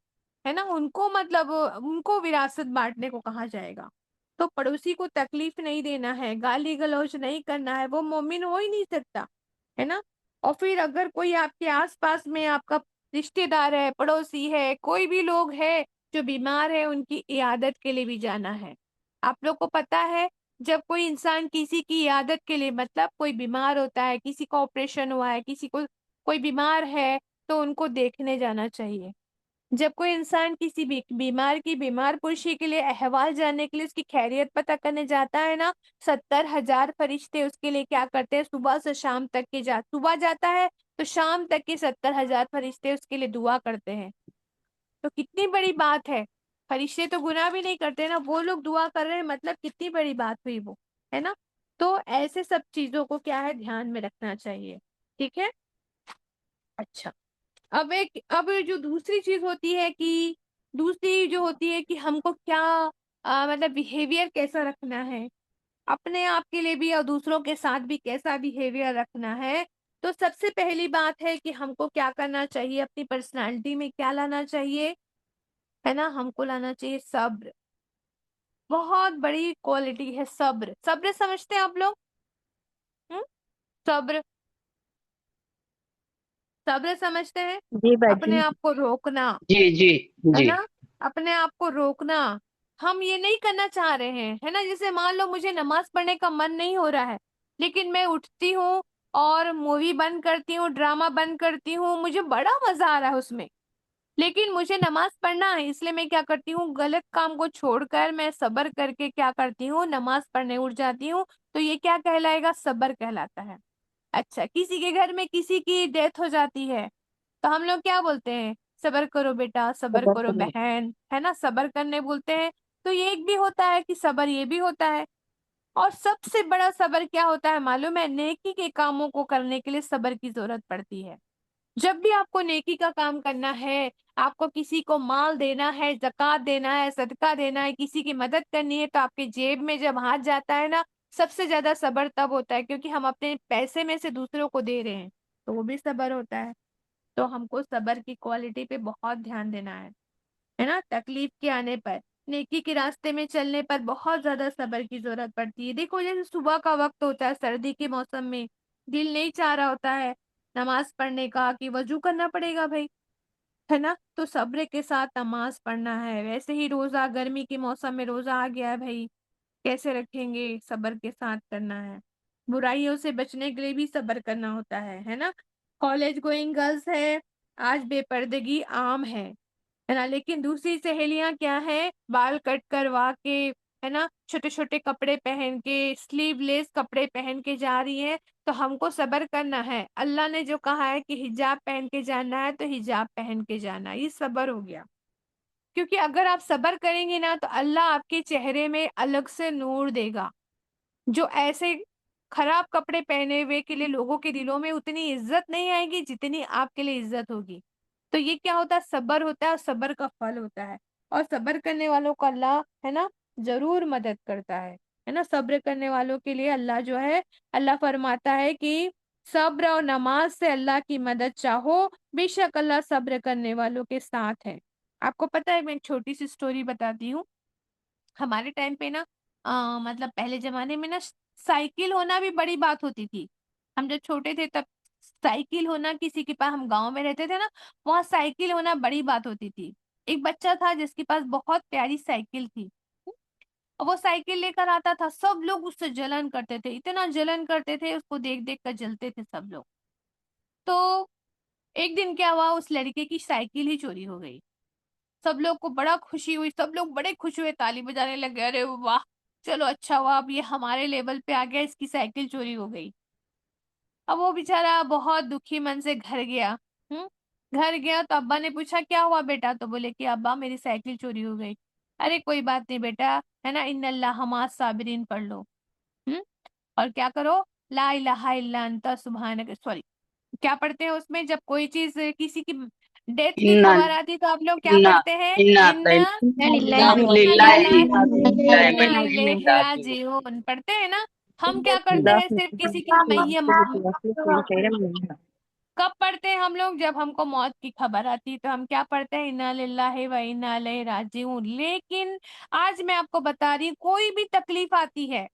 ना, उनको मतलब उनको विरासत बांटने को कहा जाएगा। तो पड़ोसी को तकलीफ नहीं देना है, गाली गलौज नहीं करना है, वो मोमिन हो ही नहीं सकता, है ना। और फिर अगर कोई आपके आसपास में आपका रिश्तेदार है, पड़ोसी है, कोई भी लोग है जो बीमार है, उनकी इयादत के लिए भी जाना है। आप लोग को पता है जब कोई इंसान किसी की इयादत के लिए, मतलब कोई बीमार होता है, किसी का ऑपरेशन हुआ है, किसी को कोई बीमार है, तो उनको देखने जाना चाहिए। जब कोई इंसान किसी भी बीमार की, बीमार पुरुषी के लिए अहवाल जानने के लिए, उसकी खैरियत पता करने जाता है ना, 70,000 फरिश्ते उसके लिए क्या करते हैं, सुबह से शाम तक के सुबह जाता है तो शाम तक के 70,000 फरिश्ते उसके लिए दुआ करते हैं। तो कितनी बड़ी बात है। फरिश्ते तो गुनाह भी नहीं करते ना, वो लोग दुआ कर रहे हैं, मतलब कितनी बड़ी बात हुई वो, है ना। तो ऐसे सब चीजों को क्या है, ध्यान में रखना चाहिए। ठीक है। अच्छा, अब जो दूसरी चीज होती है कि, दूसरी जो होती है कि हमको क्या मतलब बिहेवियर कैसा रखना है, अपने आप के लिए भी और दूसरों के साथ भी कैसा बिहेवियर रखना है। तो सबसे पहली बात है कि हमको क्या करना चाहिए, अपनी पर्सनालिटी में क्या लाना चाहिए, है ना, हमको लाना चाहिए सब्र। बहुत बड़ी क्वालिटी है सब्र। सब्र समझते हैं आप लोग? हम्म? सब्र, सब्र समझते हैं?
जी
अपने
बाजी।
आप को रोकना,
जी जी
है
जी।
ना, अपने आप को रोकना। हम ये नहीं करना चाह रहे हैं, है ना, जैसे मान लो मुझे नमाज पढ़ने का मन नहीं हो रहा है, लेकिन मैं उठती हूँ और मूवी बंद करती हूँ, ड्रामा बंद करती हूँ, मुझे बड़ा मजा आ रहा है उसमें, लेकिन मुझे नमाज पढ़ना है, इसलिए मैं क्या करती हूँ, गलत काम को छोड़कर मैं सब्र करके क्या करती हूँ, नमाज पढ़ने उठ जाती हूँ। तो ये क्या कहलाएगा? सब्र कहलाता है। अच्छा, किसी के घर में किसी की डेथ हो जाती है, तो हम लोग क्या बोलते हैं? सब्र करो बेटा, सब्र
सबर
करो
करो।
बहन, है ना, सब्र करने बोलते हैं। तो ये एक भी होता है कि सब्र ये भी होता है। और सबसे बड़ा सब्र क्या होता है मालूम है? नेकी के कामों को करने के लिए सब्र की जरूरत पड़ती है। जब भी आपको नेकी का काम करना है, आपको किसी को माल देना है, ज़कात देना है, सदका देना है, किसी की मदद करनी है, तो आपके जेब में जब हाथ जाता है ना, सबसे ज्यादा सब्र तब होता है, क्योंकि हम अपने पैसे में से दूसरों को दे रहे हैं, तो वो भी सब्र होता है। तो हमको सब्र की क्वालिटी पे बहुत ध्यान देना है ना। तकलीफ के आने पर, नेकी के रास्ते में चलने पर बहुत ज्यादा सब्र की जरूरत पड़ती है। देखो, जैसे सुबह का वक्त होता है, सर्दी के मौसम में दिल नहीं चाह रहा होता है नमाज पढ़ने का, कि वजू करना पड़ेगा भाई, है ना, तो सब्र के साथ नमाज पढ़ना है। वैसे ही रोजा, गर्मी के मौसम में रोजा आ गया है भाई, कैसे रखेंगे? सब्र के साथ करना है। बुराइयों से बचने के लिए भी सब्र करना होता है ना। कॉलेज गोइंग गर्ल्स है, आज बेपर्दगी आम है ना, लेकिन दूसरी सहेलियां क्या है, बाल कट करवा के, है ना, छोटे छोटे कपड़े पहन के, स्लीवलेस कपड़े पहन के जा रही है। तो हमको सब्र करना है। अल्लाह ने जो कहा है कि हिजाब पहन के जाना है, तो हिजाब पहन के जाना, ये सब्र हो गया। क्योंकि अगर आप सब्र करेंगे ना, तो अल्लाह आपके चेहरे में अलग से नूर देगा। जो ऐसे खराब कपड़े पहने हुए के लिए लोगों के दिलों में उतनी इज्जत नहीं आएगी जितनी आपके लिए इज्जत होगी। तो ये क्या होता है? सब्र होता है, और सब्र का फल होता है। और सब्र करने वालों को अल्लाह, है ना, जरूर मदद करता है ना। सब्र करने वालों के लिए अल्लाह जो है, अल्लाह फरमाता है कि सब्र और नमाज से अल्लाह की मदद चाहो, बेशक अल्लाह सब्र करने वालों के साथ है। आपको पता है, मैं एक छोटी सी स्टोरी बताती हूँ। हमारे टाइम पे ना, मतलब पहले जमाने में ना, साइकिल होना भी बड़ी बात होती थी। हम जब छोटे थे तब साइकिल होना, किसी के पास, हम गांव में रहते थे ना, वहाँ साइकिल होना बड़ी बात होती थी। एक बच्चा था जिसके पास बहुत प्यारी साइकिल थी, और वो साइकिल लेकर आता था, सब लोग उससे जलन करते थे, इतना जलन करते थे, उसको देख देख कर जलते थे सब लोग। तो एक दिन क्या हुआ, उस लड़के की साइकिल ही चोरी हो गई। सब लोग को बड़ा खुशी हुई, सब लोग बड़े खुश हुए, ताली बजाने लगे, अरे वाह, चलो अच्छा हुआ, अब ये हमारे लेवल पे आ गया, इसकी साइकिल चोरी हो गई। अब वो बेचारा बहुत दुखी मन से घर गया। हम्म। घर गया तो अब्बा ने पूछा क्या हुआ बेटा, तो बोले कि अब्बा मेरी साइकिल चोरी हो गई। अरे कोई बात नहीं बेटा, है ना, इन्नल्लाह मास साबिरीन पढ़ लो। हम्म। और क्या करो, ला इलाहा इल्ला अंता सुब्हानक, सॉरी, क्या पढ़ते हैं उसमें, जब कोई चीज, किसी की डेथ की
इन्ना
खबर आती तो आप लोग क्या
इन्ना
पढ़ते हैं?
इन्ना
इन्ना,
लिल्लाहि
इन्ना
व
इन्ना
लिल्लाहि
लिल्लाहि
व इन्ना
व इन्ना
इलैहि
इलैहि
राजिऊन।
राजिऊन पढ़ते हैं ना। हम क्या करते हैं, सिर्फ किसी की कब पढ़ते हैं हम लोग? जब हमको मौत की खबर आती है, तो हम क्या पढ़ते हैं? इन्ना लिल्लाहि व इन्ना इलैहि राजिऊन। लेकिन आज मैं आपको बता रही हूँ, कोई भी तकलीफ आती है,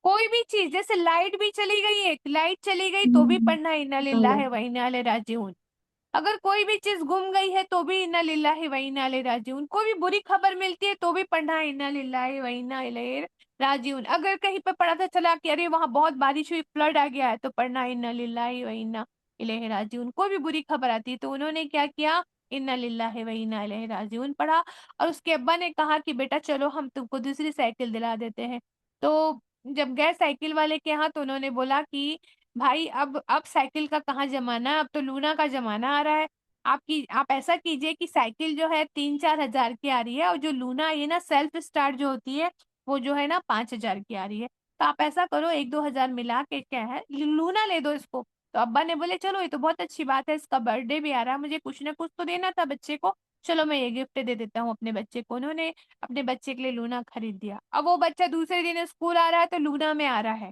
कोई भी चीज, जैसे लाइट भी चली गई, एक लाइट चली गई तो भी पढ़ना है इन्ना लिल्लाहि व इन्ना इलैहि राजिऊन। अगर कोई भी चीज गुम गई है तो भी इन्ना लिल्लाहि व इन्ना इलैहि राजिऊन। कोई भी बुरी खबर मिलती है तो भी पढ़ना है इन्ना लिल्लाहि व इन्ना इलैहि राजिऊन। अगर कहीं पे पता चला कि अरे वहां बहुत बारिश हुई, फ्लड आ गया है, तो पढ़ना है इन्ना लिल्लाहि व इन्ना इलैहि राजिऊन। कोई भी बुरी खबर आती है तो उन्होंने क्या किया, इन्ना लिल्लाहि व इन्ना इलैहि राजिऊन पढ़ा। और उसके अब्बा ने कहा कि बेटा चलो हम तुमको दूसरी साइकिल दिला देते हैं। तो जब गए साइकिल वाले के यहाँ, तो उन्होंने बोला कि भाई अब साइकिल का कहाँ जमाना है, अब तो लूना का जमाना आ रहा है। आप ऐसा कीजिए कि साइकिल जो है 3-4 हजार की आ रही है, और जो लूना ये ना सेल्फ स्टार्ट जो होती है, वो जो है ना 5 हजार की आ रही है। तो आप ऐसा करो, 1-2 हजार मिला के क्या है, लूना ले दो इसको। तो अब्बा ने बोले चलो ये तो बहुत अच्छी बात है, इसका बर्थडे भी आ रहा है, मुझे कुछ ना कुछ तो देना था बच्चे को, चलो मैं ये गिफ्ट दे देता हूँ अपने बच्चे को। उन्होंने अपने बच्चे के लिए लूना खरीद दिया। अब वो बच्चा दूसरे दिन स्कूल आ रहा है तो लूना में आ रहा है।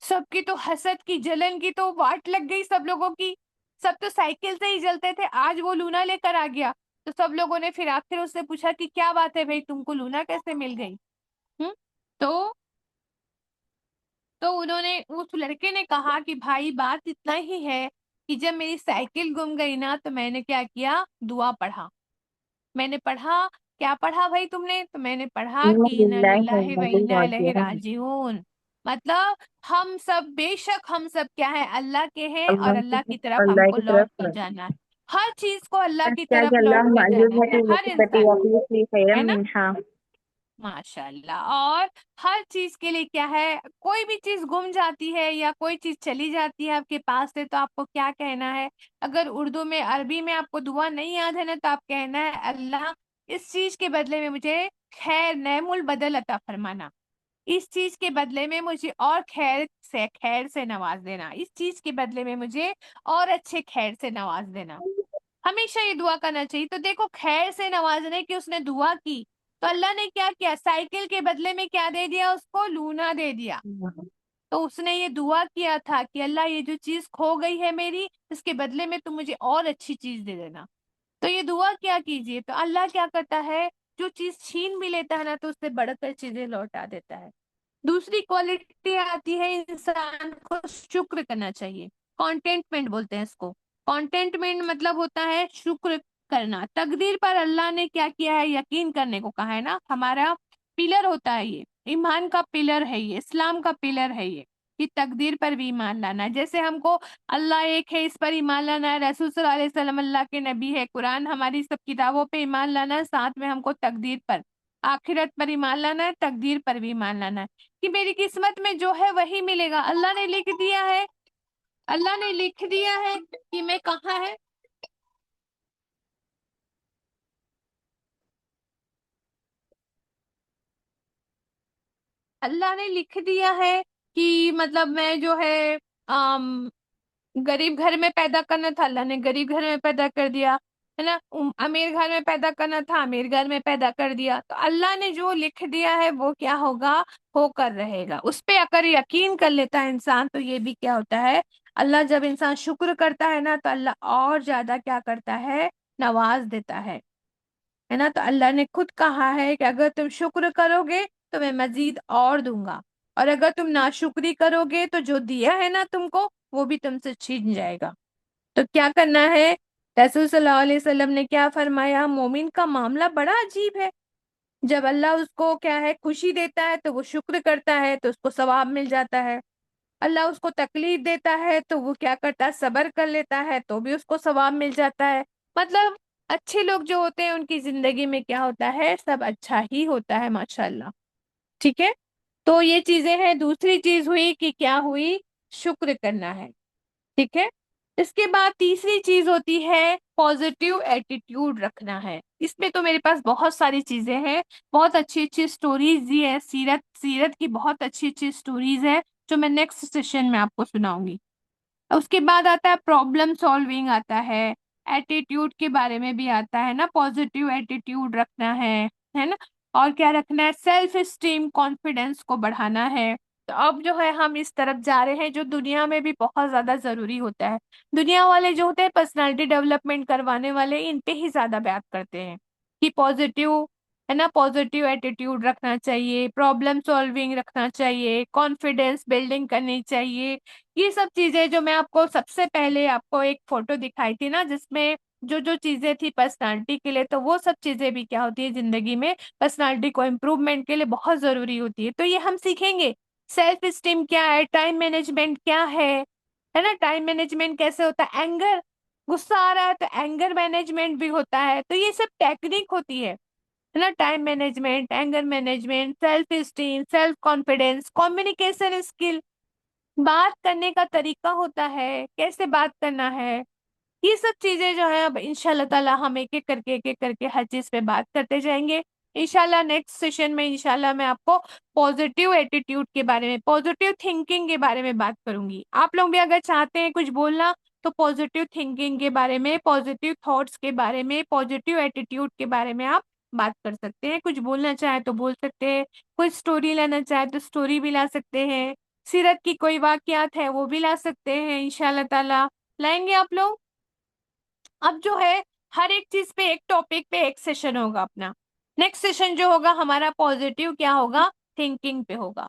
सबकी तो हसद की, जलन की तो वाट लग गई सब लोगों की। सब तो साइकिल से ही चलते थे, आज वो लूना लेकर आ गया। तो सब लोगों ने फिर आखिर उससे पूछा कि क्या बात है भाई, तुमको लूना कैसे मिल गई? हम्म। तो तो उन्होंने, उस लड़के ने कहा कि भाई बात इतना ही है कि जब मेरी साइकिल गुम गई ना, तो मैंने क्या किया, दुआ पढ़ा। मैंने पढ़ा, क्या पढ़ा भाई तुमने? तो मैंने पढ़ा
इन्ना
कि इन्ना
लिल्लाहि व
लिल्लाहि व
इन्ना इलैहि
इन्ना इलैहि
राजिऊन।
राजिऊन। मतलब हम सब, बेशक हम सब क्या है, अल्लाह के हैं और
अल्लाह
अल्लाह
की
की तरफ
अल्लाह
हमको
की
लौट
तरफ
कर
है।
जाना है। हर चीज को अल्लाह की
क्या
तरफ लौट
अल्लाह
कर जाना
मायूब
है,
है
हर
वक़्ति
इंसान को,
वक़्ति खैरम
है ना?
मिनहा।
माशाल्लाह। और हर चीज के लिए क्या है, कोई भी चीज गुम जाती है या कोई चीज चली जाती है आपके पास से, तो आपको क्या कहना है? अगर उर्दू में, अरबी में आपको दुआ नहीं याद है ना, तो आप कहना है अल्लाह, इस चीज के बदले में मुझे खैर नेमुल बदल अता फरमाना। इस चीज के बदले में मुझे और खैर से नवाज देना। इस चीज के बदले में मुझे और अच्छे खैर से नवाज देना। हमेशा ये दुआ करना चाहिए। तो देखो, खैर से नवाजने की उसने दुआ की, तो अल्लाह ने क्या किया, साइकिल के बदले में क्या दे दिया उसको, लूना दे दिया। तो उसने ये दुआ किया था कि अल्लाह, ये जो चीज खो गई है मेरी, इसके बदले में तुम मुझे और अच्छी चीज दे देना। तो ये दुआ क्या कीजिए, तो अल्लाह क्या करता है, जो चीज छीन भी लेता है ना, तो उससे बढ़कर चीजें लौटा देता है। दूसरी क्वालिटी आती है, इंसान को शुक्र करना चाहिए। कॉन्टेंटमेंट बोलते हैं इसको। कॉन्टेंटमेंट मतलब होता है शुक्र करना। तकदीर पर अल्लाह ने क्या किया है, यकीन करने को कहा है ना। हमारा पिलर होता है ये, ईमान का पिलर है ये, इस्लाम का पिलर है ये, कि तकदीर पर भी ईमान लाना है। जैसे हमको अल्लाह एक है, इस पर ईमान लाना है, रसूल सल्लल्लाहु अलैहि वसल्लम अल्लाह के नबी है, कुरान हमारी सब किताबों पे ईमान लाना है, साथ में हमको तकदीर पर, आखिरत पर ईमान लाना है, तकदीर पर भी ईमान लाना है कि मेरी किस्मत में जो है वही मिलेगा। अल्लाह ने लिख दिया है, अल्लाह ने लिख दिया है कि मैं कहाँ है, अल्लाह ने लिख दिया है कि मतलब मैं जो है गरीब घर में पैदा करना था, अल्लाह ने गरीब घर में पैदा कर दिया, है ना। अमीर घर में पैदा करना था, अमीर घर में पैदा कर दिया। तो अल्लाह ने जो लिख दिया है वो क्या होगा, होकर रहेगा। उस पे अगर यकीन कर लेता है इंसान, तो ये भी क्या होता है, अल्लाह जब इंसान शुक्र करता है ना, तो अल्लाह और ज्यादा क्या करता है, नवाज देता है ना। तो अल्लाह ने खुद कहा है कि अगर तुम शुक्र करोगे तो मैं मजीद और दूंगा, और अगर तुम नाशुक्री करोगे तो जो दिया है ना तुमको, वो भी तुमसे छीन जाएगा। तो क्या करना है, रसूल सल्लल्लाहु अलैहि वसल्लम ने क्या फरमाया, मोमिन का मामला बड़ा अजीब है। जब अल्लाह उसको क्या है, खुशी देता है तो वो शुक्र करता है, तो उसको सवाब मिल जाता है। अल्लाह उसको तकलीफ देता है तो वो क्या करता है, सब्र कर लेता है, तो भी उसको सवाब मिल जाता है। मतलब अच्छे लोग जो होते हैं उनकी जिंदगी में क्या होता है, सब अच्छा ही होता है, माशाल्लाह। ठीक है। तो ये चीजें हैं। दूसरी चीज हुई कि क्या हुई, शुक्र करना है। ठीक है। इसके बाद तीसरी चीज होती है, पॉजिटिव एटीट्यूड रखना है। इसमें तो मेरे पास बहुत सारी चीजें हैं, बहुत अच्छी अच्छी स्टोरीज दी है, सीरत सीरत की बहुत अच्छी अच्छी स्टोरीज है, जो मैं नेक्स्ट सेशन में आपको सुनाऊंगी। उसके बाद आता है प्रॉब्लम सॉल्विंग, आता है एटीट्यूड के बारे में भी आता है ना, पॉजिटिव एटीट्यूड रखना है ना। और क्या रखना है, सेल्फ स्टीम, कॉन्फिडेंस को बढ़ाना है। तो अब जो है हम इस तरफ जा रहे हैं, जो दुनिया में भी बहुत ज्यादा जरूरी होता है। दुनिया वाले जो होते हैं पर्सनालिटी डेवलपमेंट करवाने वाले, इन पे ही ज्यादा बात करते हैं कि पॉजिटिव, है ना, पॉजिटिव एटीट्यूड रखना चाहिए, प्रॉब्लम सॉल्विंग रखना चाहिए, कॉन्फिडेंस बिल्डिंग करनी चाहिए। ये सब चीजें जो मैं आपको सबसे पहले आपको एक फोटो दिखाई थी ना, जिसमें जो जो चीजें थी पर्सनालिटी के लिए, तो वो सब चीजें भी क्या होती है जिंदगी में, पर्सनालिटी को इम्प्रूवमेंट के लिए बहुत जरूरी होती है। तो ये हम सीखेंगे। सेल्फ स्टीम क्या है, टाइम मैनेजमेंट क्या है ना, टाइम मैनेजमेंट कैसे होता है, एंगर, गुस्सा आ रहा है तो एंगर मैनेजमेंट भी होता है। तो ये सब टेक्निक होती है ना, time management, anger management, self esteem, self confidence, communication skill, बात करने का तरीका होता है, कैसे बात करना है। ये सब चीजें जो है, अब इंशाल्लाह ताला हम एक एक करके हर चीज पे बात करते जाएंगे। इंशाल्लाह नेक्स्ट सेशन में इंशाल्लाह मैं आपको पॉजिटिव एटीट्यूड के बारे में, पॉजिटिव थिंकिंग के बारे में बात करूंगी। आप लोग भी अगर चाहते हैं कुछ बोलना, तो पॉजिटिव थिंकिंग के बारे में, पॉजिटिव थॉट्स के बारे में, पॉजिटिव एटीट्यूड के बारे में आप बात कर सकते हैं। कुछ बोलना चाहे तो बोल सकते हैं, कोई स्टोरी लाना चाहे तो स्टोरी भी ला सकते हैं, सीरत की कोई वाकयात है वो भी ला सकते हैं इंशाल्लाह ताला। लाएंगे आप लोग। अब जो है हर एक चीज पे एक टॉपिक पे एक सेशन होगा अपना। नेक्स्ट सेशन जो होगा हमारा पॉजिटिव क्या होगा, थिंकिंग पे होगा।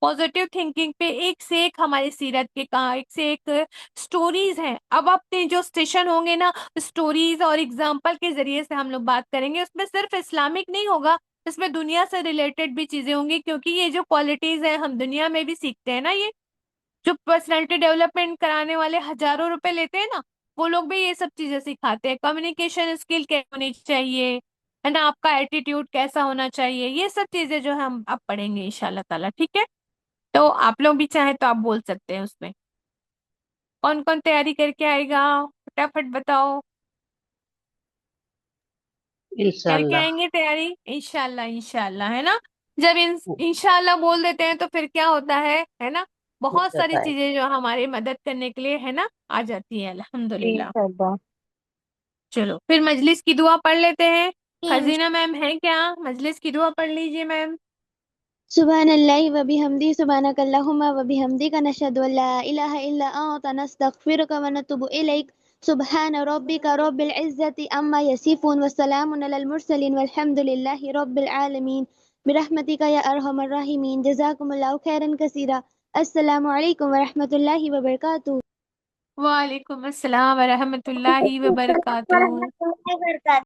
पॉजिटिव थिंकिंग पे एक से एक हमारी सीरत के कहा, एक से एक स्टोरीज हैं। अब अपने जो स्टेशन होंगे ना, स्टोरीज और एग्जाम्पल के जरिए से हम लोग बात करेंगे। उसमें सिर्फ इस्लामिक नहीं होगा, इसमें दुनिया से रिलेटेड भी चीजें होंगी, क्योंकि ये जो क्वालिटीज हैं हम दुनिया में भी सीखते हैं ना। ये जो पर्सनालिटी डेवलपमेंट कराने वाले हजारों रुपए लेते हैं ना, वो लोग भी ये सब चीजें सिखाते हैं। कम्युनिकेशन स्किल क्या होनी चाहिए, है ना, आपका एटीट्यूड कैसा होना चाहिए, ये सब चीजें जो हम अब पढ़ेंगे इंशाल्लाह ताला। ठीक है, तो आप लोग भी चाहे तो आप बोल सकते हैं उसमें। कौन कौन तैयारी करके आएगा, फटाफट बताओ। करके
इंशाल्लाह।
आएंगे तैयारी इंशाल्लाह, इंशाल्लाह, है ना। जब इंशाल्लाह बोल देते हैं तो फिर क्या होता है ना,
हो
बहुत सारी
जाता है।
चीजें जो हमारी मदद करने के लिए है ना आ जाती है अल्हम्दुलिल्लाह।
इंशाल्लाह।
चलो फिर मजलिस की दुआ पढ़ लेते हैं। खजीना मैम है क्या, मजलिस की दुआ पढ़ लीजिए मैम।
सुब्हानल्लाहि व बिहम्दी सुब्हानकल्लाहुम्मा व बिहम्दिका नशहदु अन ला इलाहा इल्ला अंता नस्तगफिरुका व नतूबु इलैक सुब्हान रब्बिका रब्बिल इज्जति अम्मा यसिफून व सलामुन अलल मुरसलीन वल्हम्दुलिल्लाहि रब्बिल आलमीन बिरहमतिका या अरहमर राहिमीन जज़ाकुमुल्लाहु खैरन कसीरा। अस्सलामु अलैकुम व रहमतुल्लाहि व बरकातुहू।
वालेकुम अस्सलाम व रहमतुल्लाहि व बरकातुहू।